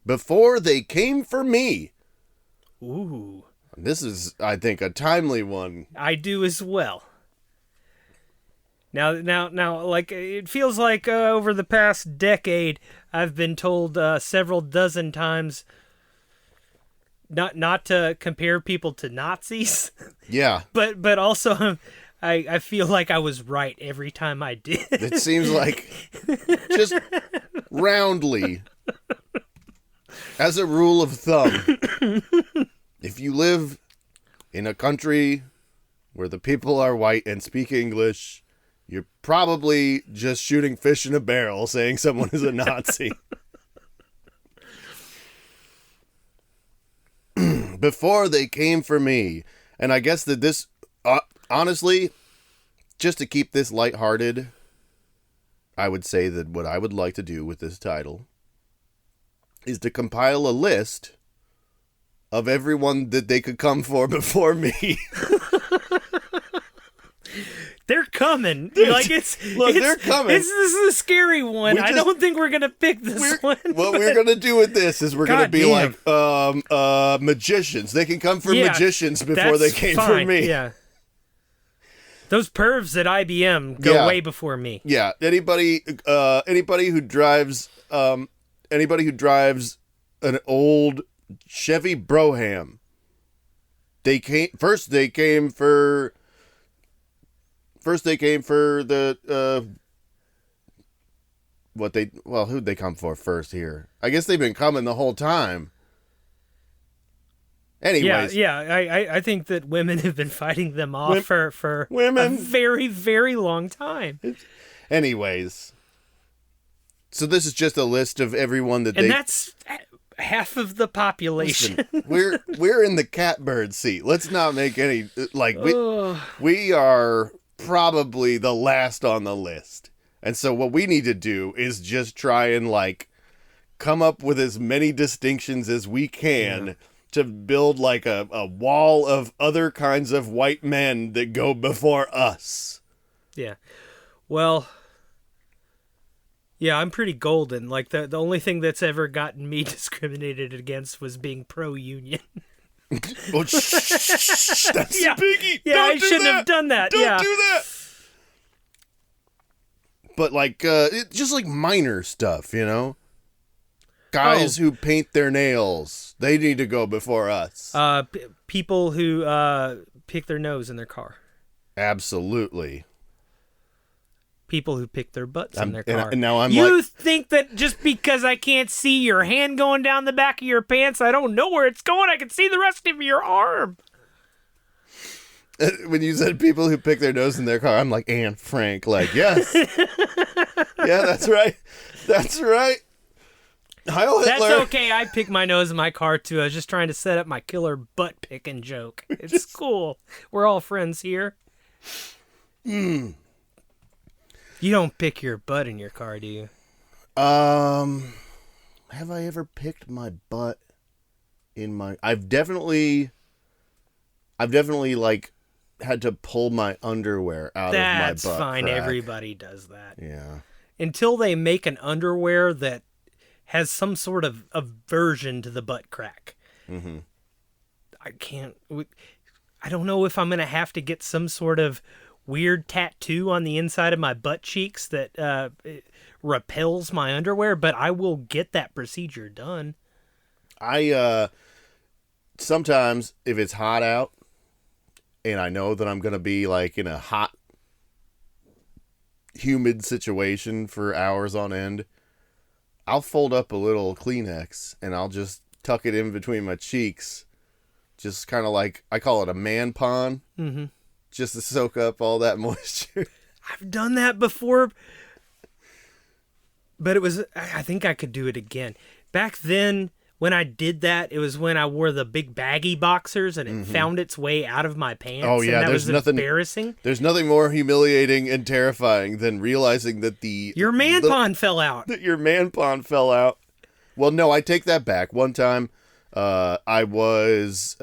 Before They Came For Me. Ooh. This is, I think, a timely one. I do as well. Now, like, it feels like over the past decade, I've been told several dozen times not to compare people to Nazis. Yeah. But also, I feel like I was right every time I did. It seems like, just roundly, as a rule of thumb, if you live in a country where the people are white and speak English, you're probably just shooting fish in a barrel saying someone is a Nazi. Before They Came For Me. And I guess that this, honestly, just to keep this lighthearted, I would say that what I would like to do with this title is to compile a list of everyone that they could come for before me. They're coming. Like they're coming. This is a scary one. I don't think we're gonna pick this one. What we're gonna do with this is we're gonna be like magicians. They can come for magicians before they came for me. Yeah. Those pervs at IBM go way before me. Yeah. Anybody who drives an old Chevy Brougham. They came for the who'd they come for first here? I guess they've been coming the whole time. Anyways. I think that women have been fighting them off for women. A very, very long time. Anyways. So this is just a list of everyone that and that's half of the population. Listen, we're in the catbird seat. Let's not make any we are probably the last on the list. And so what we need to do is just try and like come up with as many distinctions as we can to build like a wall of other kinds of white men that go before us. Yeah. Well, yeah, I'm pretty golden. Like the only thing that's ever gotten me discriminated against was being pro-union. Oh, shh, that's biggie. Yeah, I shouldn't have done that. Don't do that. But like, just like minor stuff, you know? Guys who paint their nails, they need to go before us. People who pick their nose in their car. Absolutely. People who pick their butts in their car. And now I'm you think that just because I can't see your hand going down the back of your pants, I don't know where it's going. I can see the rest of your arm. When you said people who pick their nose in their car, I'm like, Anne Frank. Like, yes. Yeah, that's right. That's right. Heil Hitler. That's okay. I pick my nose in my car, too. I was just trying to set up my killer butt-picking joke. It's cool. We're all friends here. You don't pick your butt in your car, do you? Have I ever picked my butt in my... I've definitely like had to pull my underwear out of my butt. That's fine. crack. Everybody does that. Yeah. Until they make an underwear that has some sort of aversion to the butt crack. Mm-hmm. I don't know if I'm going to have to get some sort of weird tattoo on the inside of my butt cheeks that it repels my underwear, but I will get that procedure done. I sometimes if it's hot out and I know that I'm going to be like in a hot, humid situation for hours on end, I'll fold up a little Kleenex and I'll just tuck it in between my cheeks. Just kind of like, I call it a manpon. Mm-hmm. Just to soak up all that moisture. I've done that before, but I think I could do it again. Back then, when I did that, it was when I wore the big baggy boxers and it found its way out of my pants. Oh, yeah, and that there's was nothing embarrassing. There's nothing more humiliating and terrifying than realizing that your manpon fell out. That your manpon fell out. Well, no, I take that back. One time, I was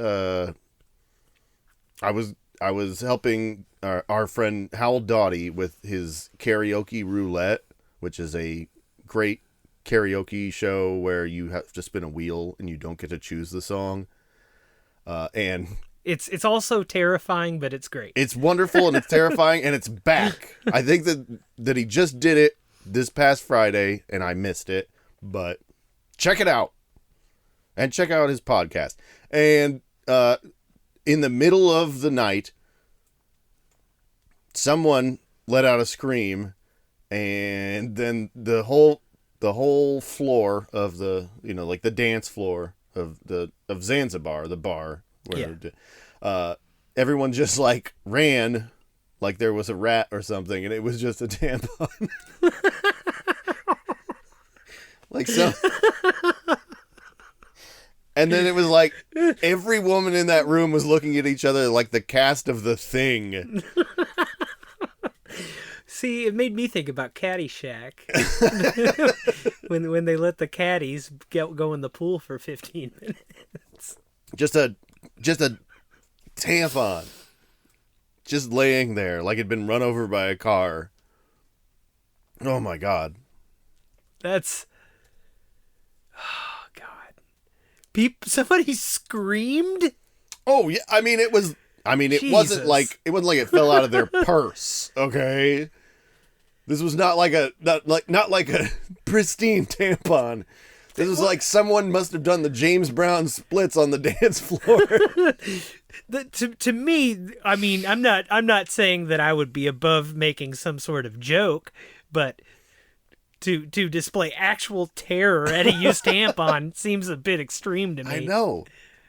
helping our friend Howell Doughty with his karaoke roulette, which is a great karaoke show where you have to spin a wheel and you don't get to choose the song. And it's also terrifying, but it's great. It's wonderful and it's terrifying and it's back. I think that he just did it this past Friday and I missed it, but check it out. And check out his podcast. And in the middle of the night, someone let out a scream, and then the whole floor of the, like the dance floor of Zanzibar, the bar, where everyone just like ran like there was a rat or something, and it was just a tampon. Like so. And then it was like every woman in that room was looking at each other like the cast of The Thing. See, it made me think about Caddyshack. when they let the caddies go in the pool for 15 minutes. Just a tampon. Just laying there like it'd been run over by a car. Oh my God. That's... Somebody screamed? Oh yeah, it wasn't like it fell out of their purse, okay? This was not like a pristine tampon. This was like someone must have done the James Brown splits on the dance floor. To me, I'm not saying that I would be above making some sort of joke, but to display actual terror at a used tampon seems a bit extreme to me. I know.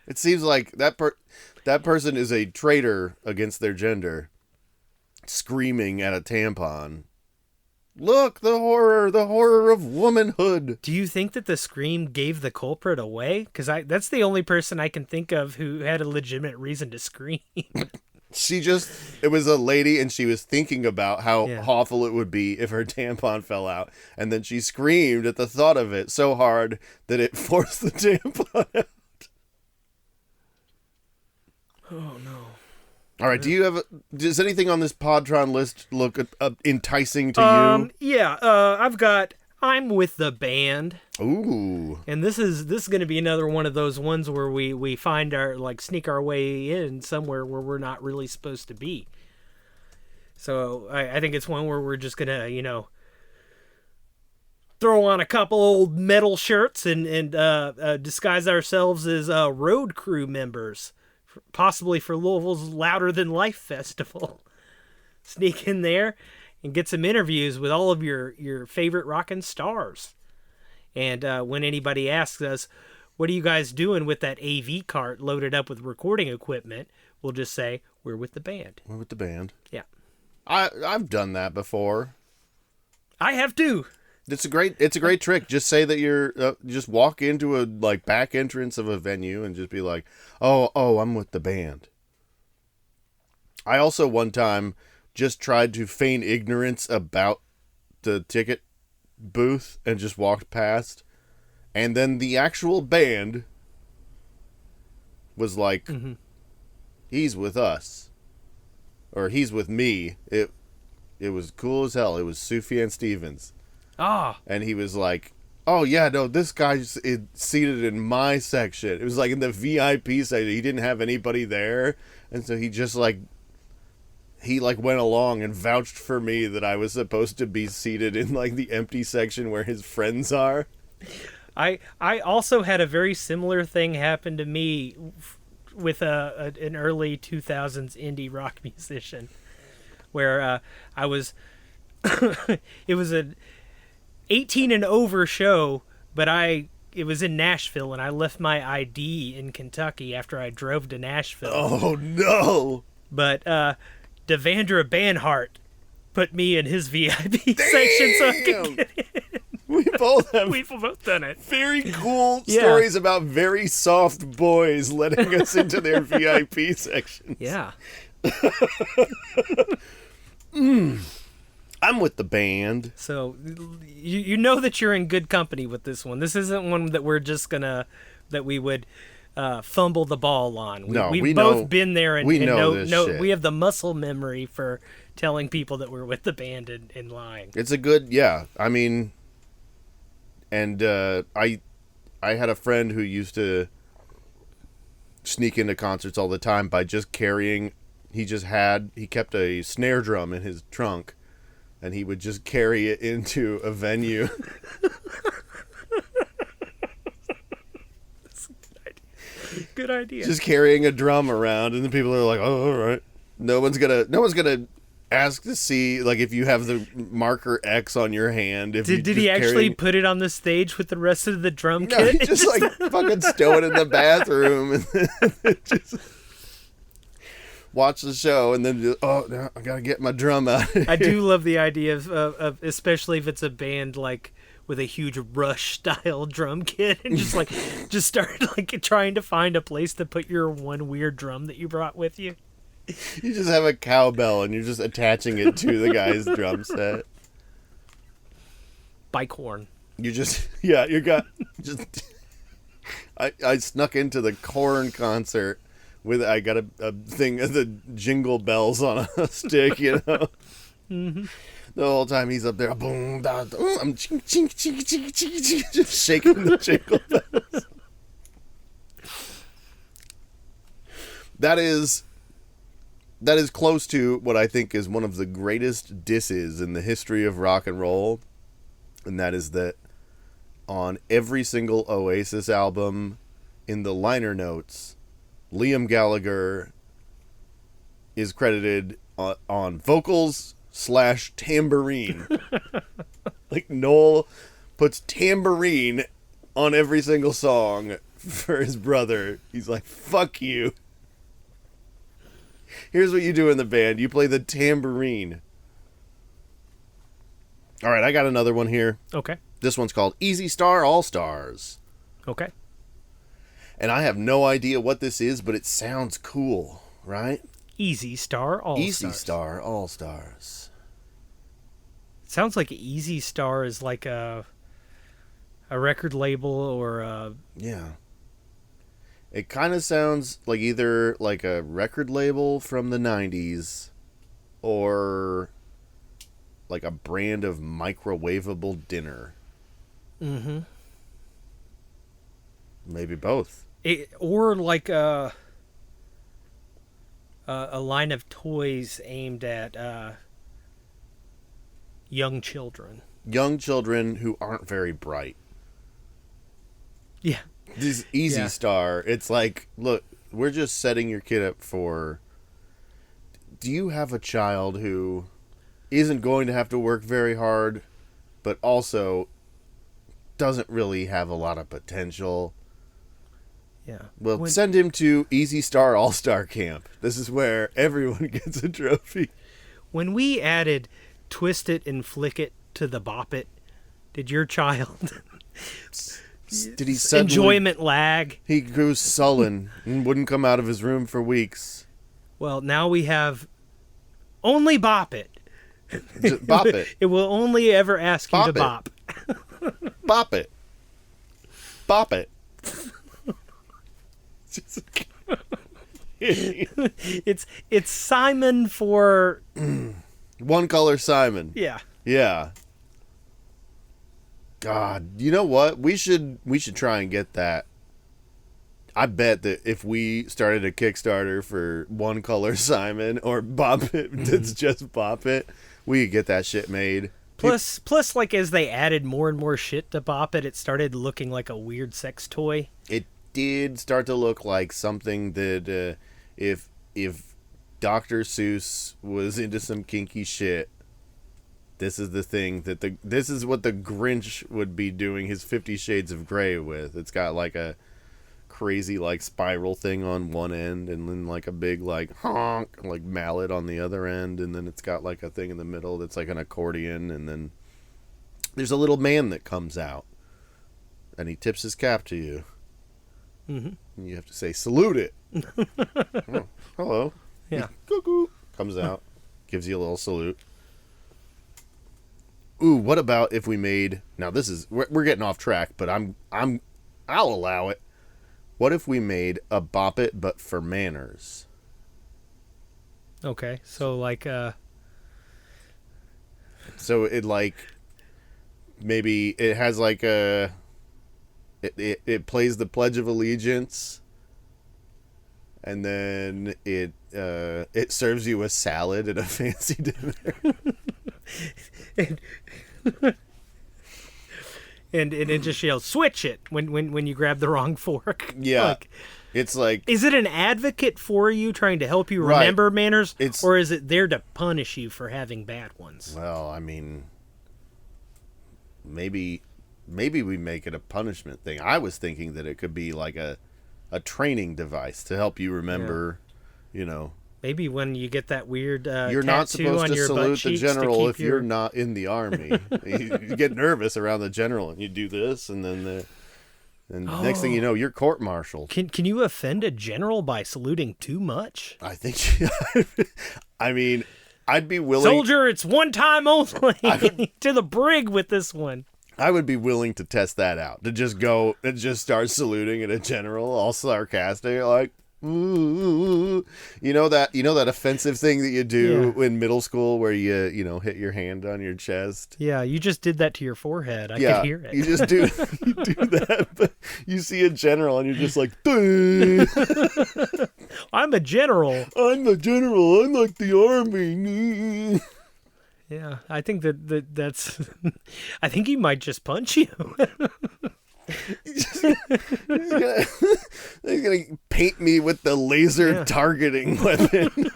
It seems like that person is a traitor against their gender, screaming at a tampon. Look, the horror of womanhood. Do you think that the scream gave the culprit away? Because that's the only person I can think of who had a legitimate reason to scream. It was a lady and she was thinking about how awful it would be if her tampon fell out. And then she screamed at the thought of it so hard that it forced the tampon out. Oh, no. All right. Does anything on this Podtron list look enticing to you? Yeah. I've got I'm with the band. Ooh. And this is going to be another one of those ones where we find sneak our way in somewhere where we're not really supposed to be. So I think it's one where we're just going to, throw on a couple old metal shirts and disguise ourselves as road crew members, possibly for Louisville's Louder Than Life festival. Sneak in there and get some interviews with all of your favorite rockin' stars. And when anybody asks us, what are you guys doing with that AV cart loaded up with recording equipment, we'll just say, we're with the band. We're with the band. Yeah. I've done that before. I have too. It's a great trick. Just say that you're, just walk into a back entrance of a venue and just be like, oh, I'm with the band. I also one time just tried to feign ignorance about the ticket booth and just walked past, and then the actual band was like, he's with us, or he's with me. It was cool as hell. It was Sufjan Stevens. Ah. And he was like, oh yeah, no, this guy's seated in my section. It was like in the VIP section. He didn't have anybody there, and so he just like went along and vouched for me that I was supposed to be seated in like the empty section where his friends are. I also had a very similar thing happen to me with an early 2000s indie rock musician, where I was it was an 18 and over show, but it was in Nashville, and I left my ID in Kentucky after I drove to Nashville. Oh no! But Devandra Banhart put me in his VIP section so I could get in. We both have We've both done it. very cool stories about very soft boys letting us into their VIP sections. Yeah. I'm with the band. So you know that you're in good company with this one. This isn't one that we're just that we would fumble the ball on. We've both been there and know this shit. We have the muscle memory for telling people that we're with the band and lying. It's a good, yeah. I mean, and I had a friend who used to sneak into concerts all the time by just carrying. He kept a snare drum in his trunk, and he would just carry it into a venue. Good idea. Just carrying a drum around, and the people are like, "Oh, all right." No one's gonna ask to see like if you have the marker X on your hand. Did he actually put it on the stage with the rest of the drum kit? No, he just like fucking stow it in the bathroom and then just watch the show, and then no, I gotta get my drum out. I do love the idea of especially if it's a band like with a huge Rush style drum kit, and just start like trying to find a place to put your one weird drum that you brought with you. You just have a cowbell and you're just attaching it to the guy's drum set. Bike horn. You just I snuck into the Korn concert with I got a thing of the jingle bells on a stick, you know. Mm-hmm. The whole time he's up there, boom, da, da, I'm ching, ching, ching, ching, ching, ching, just shaking the jingle bells. That is close to what I think is one of the greatest disses in the history of rock and roll, and that is that on every single Oasis album, in the liner notes, Liam Gallagher is credited on vocals / tambourine. Like Noel puts tambourine on every single song for his brother. He's like, fuck you. Here's what you do in the band. You play the tambourine. All right, I got another one here. Okay. This one's called Easy Star All Stars. Okay. And I have no idea what this is, but it sounds cool, right? Easy Star All Stars. Easy Star All Stars. Sounds like Easy Star is like a record label or a... Yeah. It kind of sounds like either like a record label from the 90s or like a brand of microwavable dinner. Mm-hmm. Maybe both. Or like a line of toys aimed at young children. Young children who aren't very bright. Yeah. This Easy Star, it's like, look, we're just setting your kid up for... Do you have a child who isn't going to have to work very hard, but also doesn't really have a lot of potential? Yeah. Well, send him to Easy Star All-Star Camp. This is where everyone gets a trophy. When we added Twist It and Flick It to the Bop It, did your child... Did he suddenly... Enjoyment lag. He grew sullen and wouldn't come out of his room for weeks. Well, now we have only Bop It. Just bop it. It will only ever ask you to bop. Bop it. Bop it. It's Simon for... One Color Simon. Yeah. Yeah. God, you know what? We should try and get that. I bet that if we started a Kickstarter for One Color Simon or Bop It, that's just Bop It, we could get that shit made. Plus, like as they added more and more shit to Bop It, it started looking like a weird sex toy. It did start to look like something that if Dr. Seuss was into some kinky shit, this is the thing that this is what the Grinch would be doing his 50 Shades of Grey with. It's got like a crazy like spiral thing on one end, and then like a big like honk like mallet on the other end, and then it's got like a thing in the middle that's like an accordion, and then there's a little man that comes out and he tips his cap to you. And you have to say salute it. Oh, hello. Yeah. Cuckoo comes out, gives you a little salute. Ooh, what about if we made, now this is, we're getting off track, but I'll allow it. What if we made a Bop It but for manners? Okay, so like so it like maybe it has like a it plays the Pledge of Allegiance, and then it serves you a salad at a fancy dinner. and it just yells, switch it when you grab the wrong fork. Yeah. Like, It's like, is it an advocate for you, trying to help you Right. remember manners, It's- or is it there to punish you for having bad ones? well, I mean, maybe we make it a punishment thing. I was thinking that it could be like a training device to help you remember, you know. Maybe when you get that weird You're not tattoo supposed on to your butt salute the cheeks general to if keep you're not in the army. You get nervous around the general, and you do this, and then next thing you know, you're court-martialed. Can you offend a general by saluting too much? I think. I mean, I'd be willing. Soldier, it's one time only. To the brig with this one. I would be willing to test that out. To just go and just start saluting at a general, all sarcastic, like, ooh. You know that offensive thing that you do in middle school where you hit your hand on your chest. Yeah, you just did that to your forehead. I could hear it. You just do you do that, but you see a general and you're just like, "Duh." I'm a general. I'm the general. I'm like the army. Yeah, I think that's. I think he might just punch you. He's gonna paint me with the laser targeting weapon.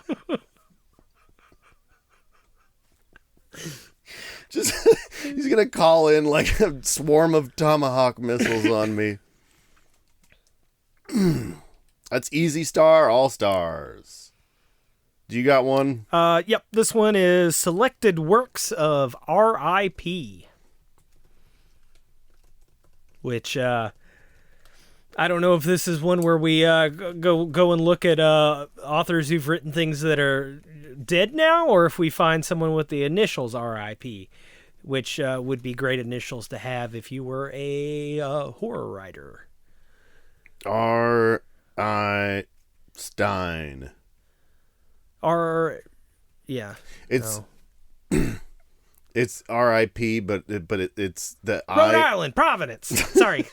He's gonna call in like a swarm of tomahawk missiles on me. That's Easy Star All Stars. Do you got one? Yep. This one is Selected Works of R.I.P. Which I don't know if this is one where we go and look at authors who've written things that are dead now, or if we find someone with the initials R.I.P., which would be great initials to have if you were a horror writer. R.I. Stein. Yeah. It's it's R.I.P. but it's the Rhode Island, Providence. Sorry.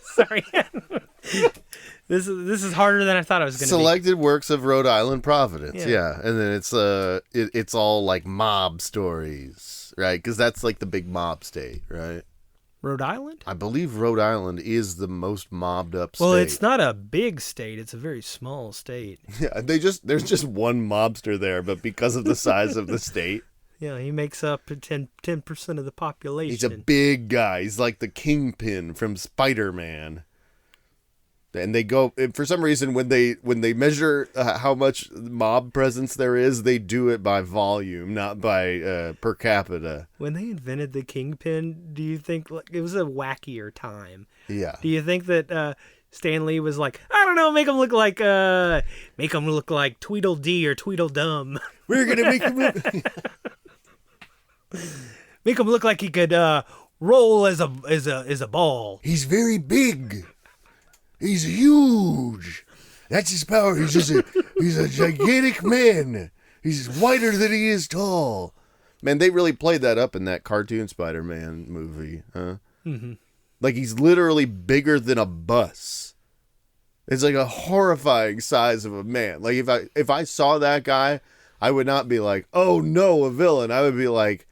This is harder than I thought it was going to be. Selected Works of Rhode Island, Providence. Yeah, and then it's all like mob stories, right? Because that's like the big mob state, right? Rhode Island? I believe Rhode Island is the most mobbed up state. Well, it's not a big state. It's a very small state. Yeah, there's just one mobster there, but because of the size of the state. Yeah, he makes up 10% of the population. He's a big guy. He's like the Kingpin from Spider-Man. And they go, for some reason, when they measure how much mob presence there is, they do it by volume, not by per capita. When they invented the Kingpin, do you think it was a wackier time? Yeah. Do you think that Stan Lee was like, I don't know, make him look like Tweedledee or Tweedledum? We're gonna make him make him look like he could roll as a ball. He's very big. He's huge. That's his power. He's a gigantic man. He's wider than he is tall. Man, they really played that up in that cartoon Spider-Man movie, huh? Mm-hmm. Like, he's literally bigger than a bus. It's like a horrifying size of a man. Like, if I saw that guy, I would not be like, oh no, a villain. I would be like,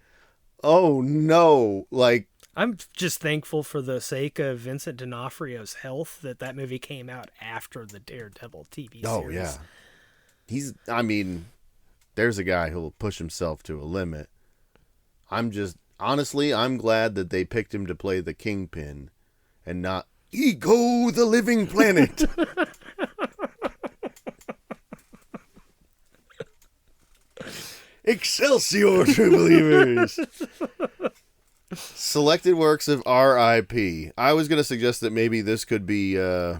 oh no. Like, I'm just thankful for the sake of Vincent D'Onofrio's health that movie came out after the Daredevil TV series. oh yeah. There's a guy who will push himself to a limit. Honestly, I'm glad that they picked him to play the Kingpin and not Ego the Living Planet. Excelsior, true believers. Selected works of R.I.P. I was going to suggest that maybe this could be the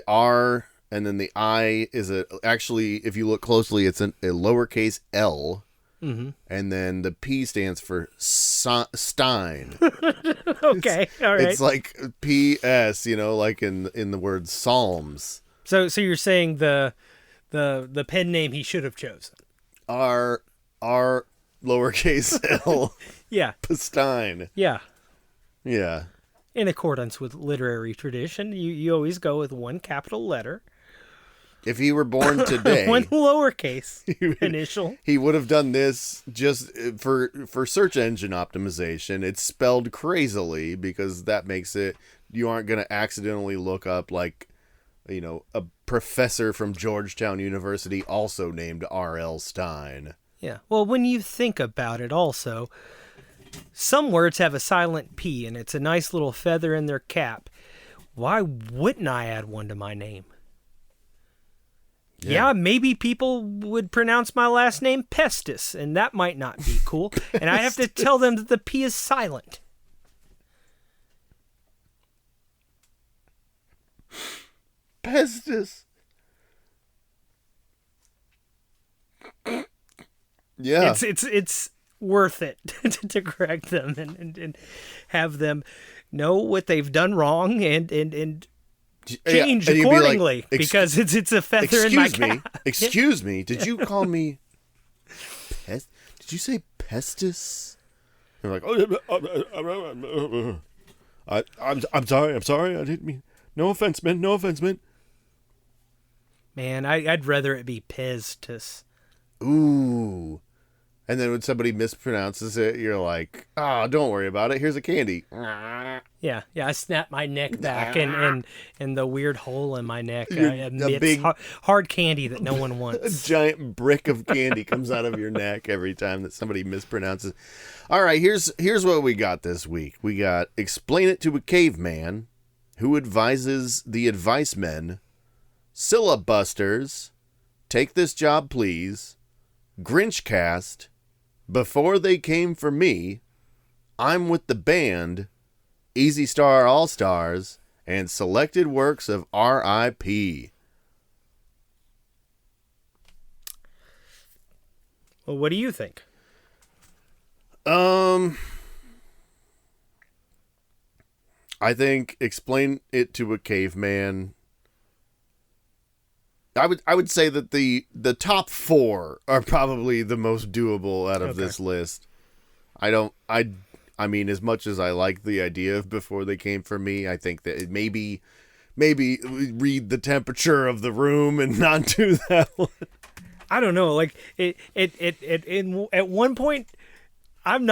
R and then the I is actually, if you look closely, it's a lowercase L. Mm-hmm. And then the P stands for Stein. Okay, all right. It's like P.S., like in the word Psalms. So you're saying the pen name he should have chosen. R lowercase L. Yeah. Stein. Yeah. Yeah. In accordance with literary tradition, you always go with one capital letter. If he were born today, one lowercase initial. He would have done this just for search engine optimization. It's spelled crazily because that makes it, you aren't going to accidentally look up like, a professor from Georgetown University also named R.L. Stein. Yeah. Well, when you think about it also, some words have a silent P and it's a nice little feather in their cap. Why wouldn't I add one to my name? Yeah, maybe people would pronounce my last name Pestes, and that might not be cool. And I have to tell them that the P is silent. Pestes. Yeah. It's worth it to correct them and have them know what they've done wrong and change and accordingly, like, because it's a feather in my cap. Excuse me. Did you call me Did you say Pestes? You're like, I'm sorry. I didn't mean. No offense, man. Man, I'd rather it be Pestes. Ooh. And then when somebody mispronounces it, you're like, don't worry about it. Here's a candy. Yeah, I snap my neck back and the weird hole in my neck emits big, hard candy that no one wants. A giant brick of candy comes out of your neck every time that somebody mispronounces. All right, here's what we got this week. We got Explain It to a Caveman, Who Advises the Advice Men, Sylla-busters, Take This Job Please, GRINCHCAST, Before They Came for Me, I'm with the Band, Easy Star All Stars, and Selected Works of R.I.P. Well, what do you think? I think Explain It to a Caveman. I would say that the top 4 are probably the most doable out of this list. I mean, as much as I like the idea of Before They Came for Me, I think that maybe read the temperature of the room and not do that one. I don't know. Like at one point, I'm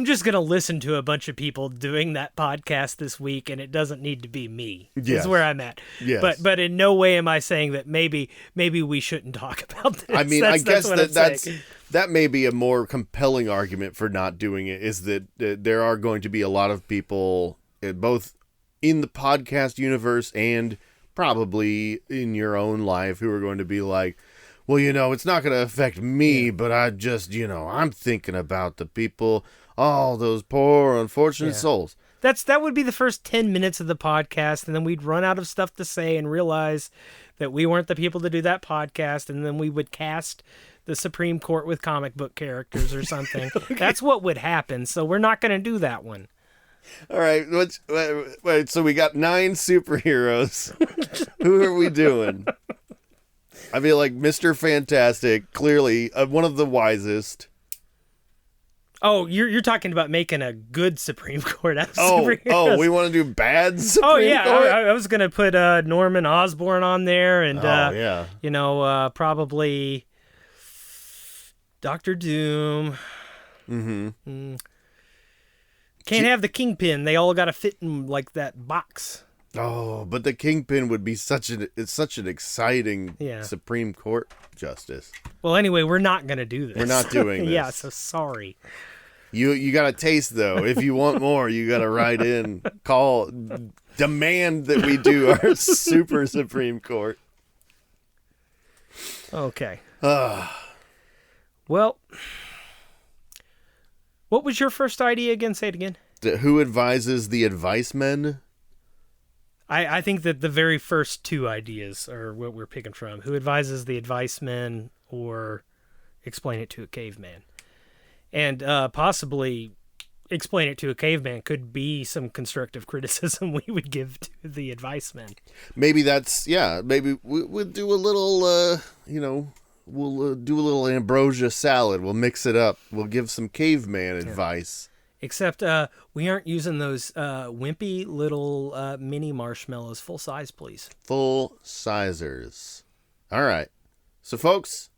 just gonna listen to a bunch of people doing that podcast this week, and it doesn't need to be me. Yes. Is where I'm at. Yes. But in no way am I saying that maybe we shouldn't talk about this. I mean, I guess that's that may be a more compelling argument for not doing it, is that there are going to be a lot of people, both in the podcast universe and probably in your own life, who are going to be like, well, it's not going to affect me, but I just, I'm thinking about the people, all those poor, unfortunate souls. That would be the first 10 minutes of the podcast, and then we'd run out of stuff to say and realize that we weren't the people to do that podcast, and then we would cast the Supreme Court with comic book characters or something. Okay. That's what would happen, so we're not going to do that one. All right, wait, so we got 9 superheroes. Who are we doing? I feel like Mr. Fantastic, clearly one of the wisest. Oh, you're talking about making a good Supreme Court out of Oh, superheroes. we want to do bad Supreme Oh yeah, Court? I was gonna put Norman Osborn on there, and yeah. probably Doctor Doom. Mm-hmm. Can't have the Kingpin. They all got to fit in like that box. Oh, but the Kingpin would be such an exciting Supreme Court justice. Well, anyway, we're not gonna do this. We're not doing this. Yeah, so sorry. You got a taste though. If you want more, you got to write in, call, demand that we do our super Supreme Court. Okay. Well, what was your first idea again? Say it again. Who advises the advice men? I think that the very first two ideas are what we're picking from. Who advises the advice men, or explain it to a caveman. And possibly explain it to a caveman could be some constructive criticism we would give to the advice men. Maybe that's, maybe we'll do a little, we'll do a little ambrosia salad. We'll mix it up. We'll give some caveman advice. Except we aren't using those wimpy little mini marshmallows. Full size, please. Full sizers. All right. So, folks,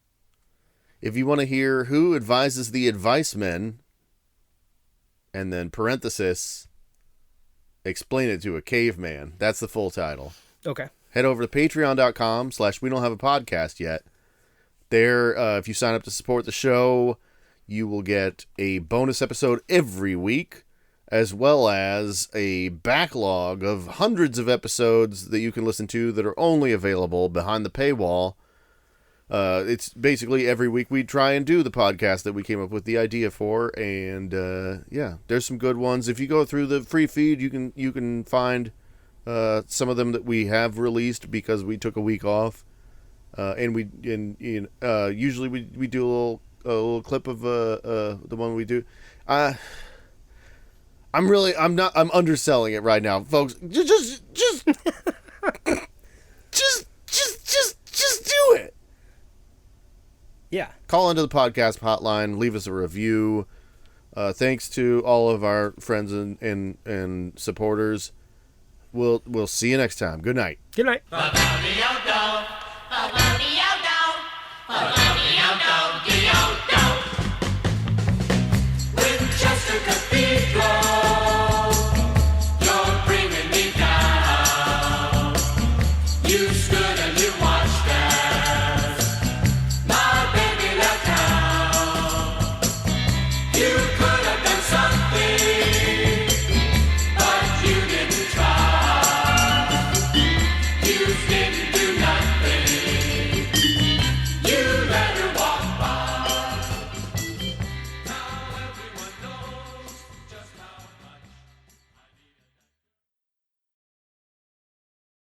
if you want to hear who advises the advice men, and then parenthesis, explain it to a caveman. That's the full title. Okay. Head over to patreon.com/we don't have a podcast yet. There, if you sign up to support the show, you will get a bonus episode every week, as well as a backlog of hundreds of episodes that you can listen to that are only available behind the paywall. It's basically every week we try and do the podcast that we came up with the idea for, and there's some good ones. If you go through the free feed, you can find some of them that we have released because we took a week off, and usually we do a little clip of the one we do. I'm underselling it right now, folks. Just do it. Yeah. Call into the podcast hotline. Leave us a review. Thanks to all of our friends and supporters. We'll see you next time. Good night. Good night. Ba-ba-dee-oh-do, ba-ba-dee-oh-do.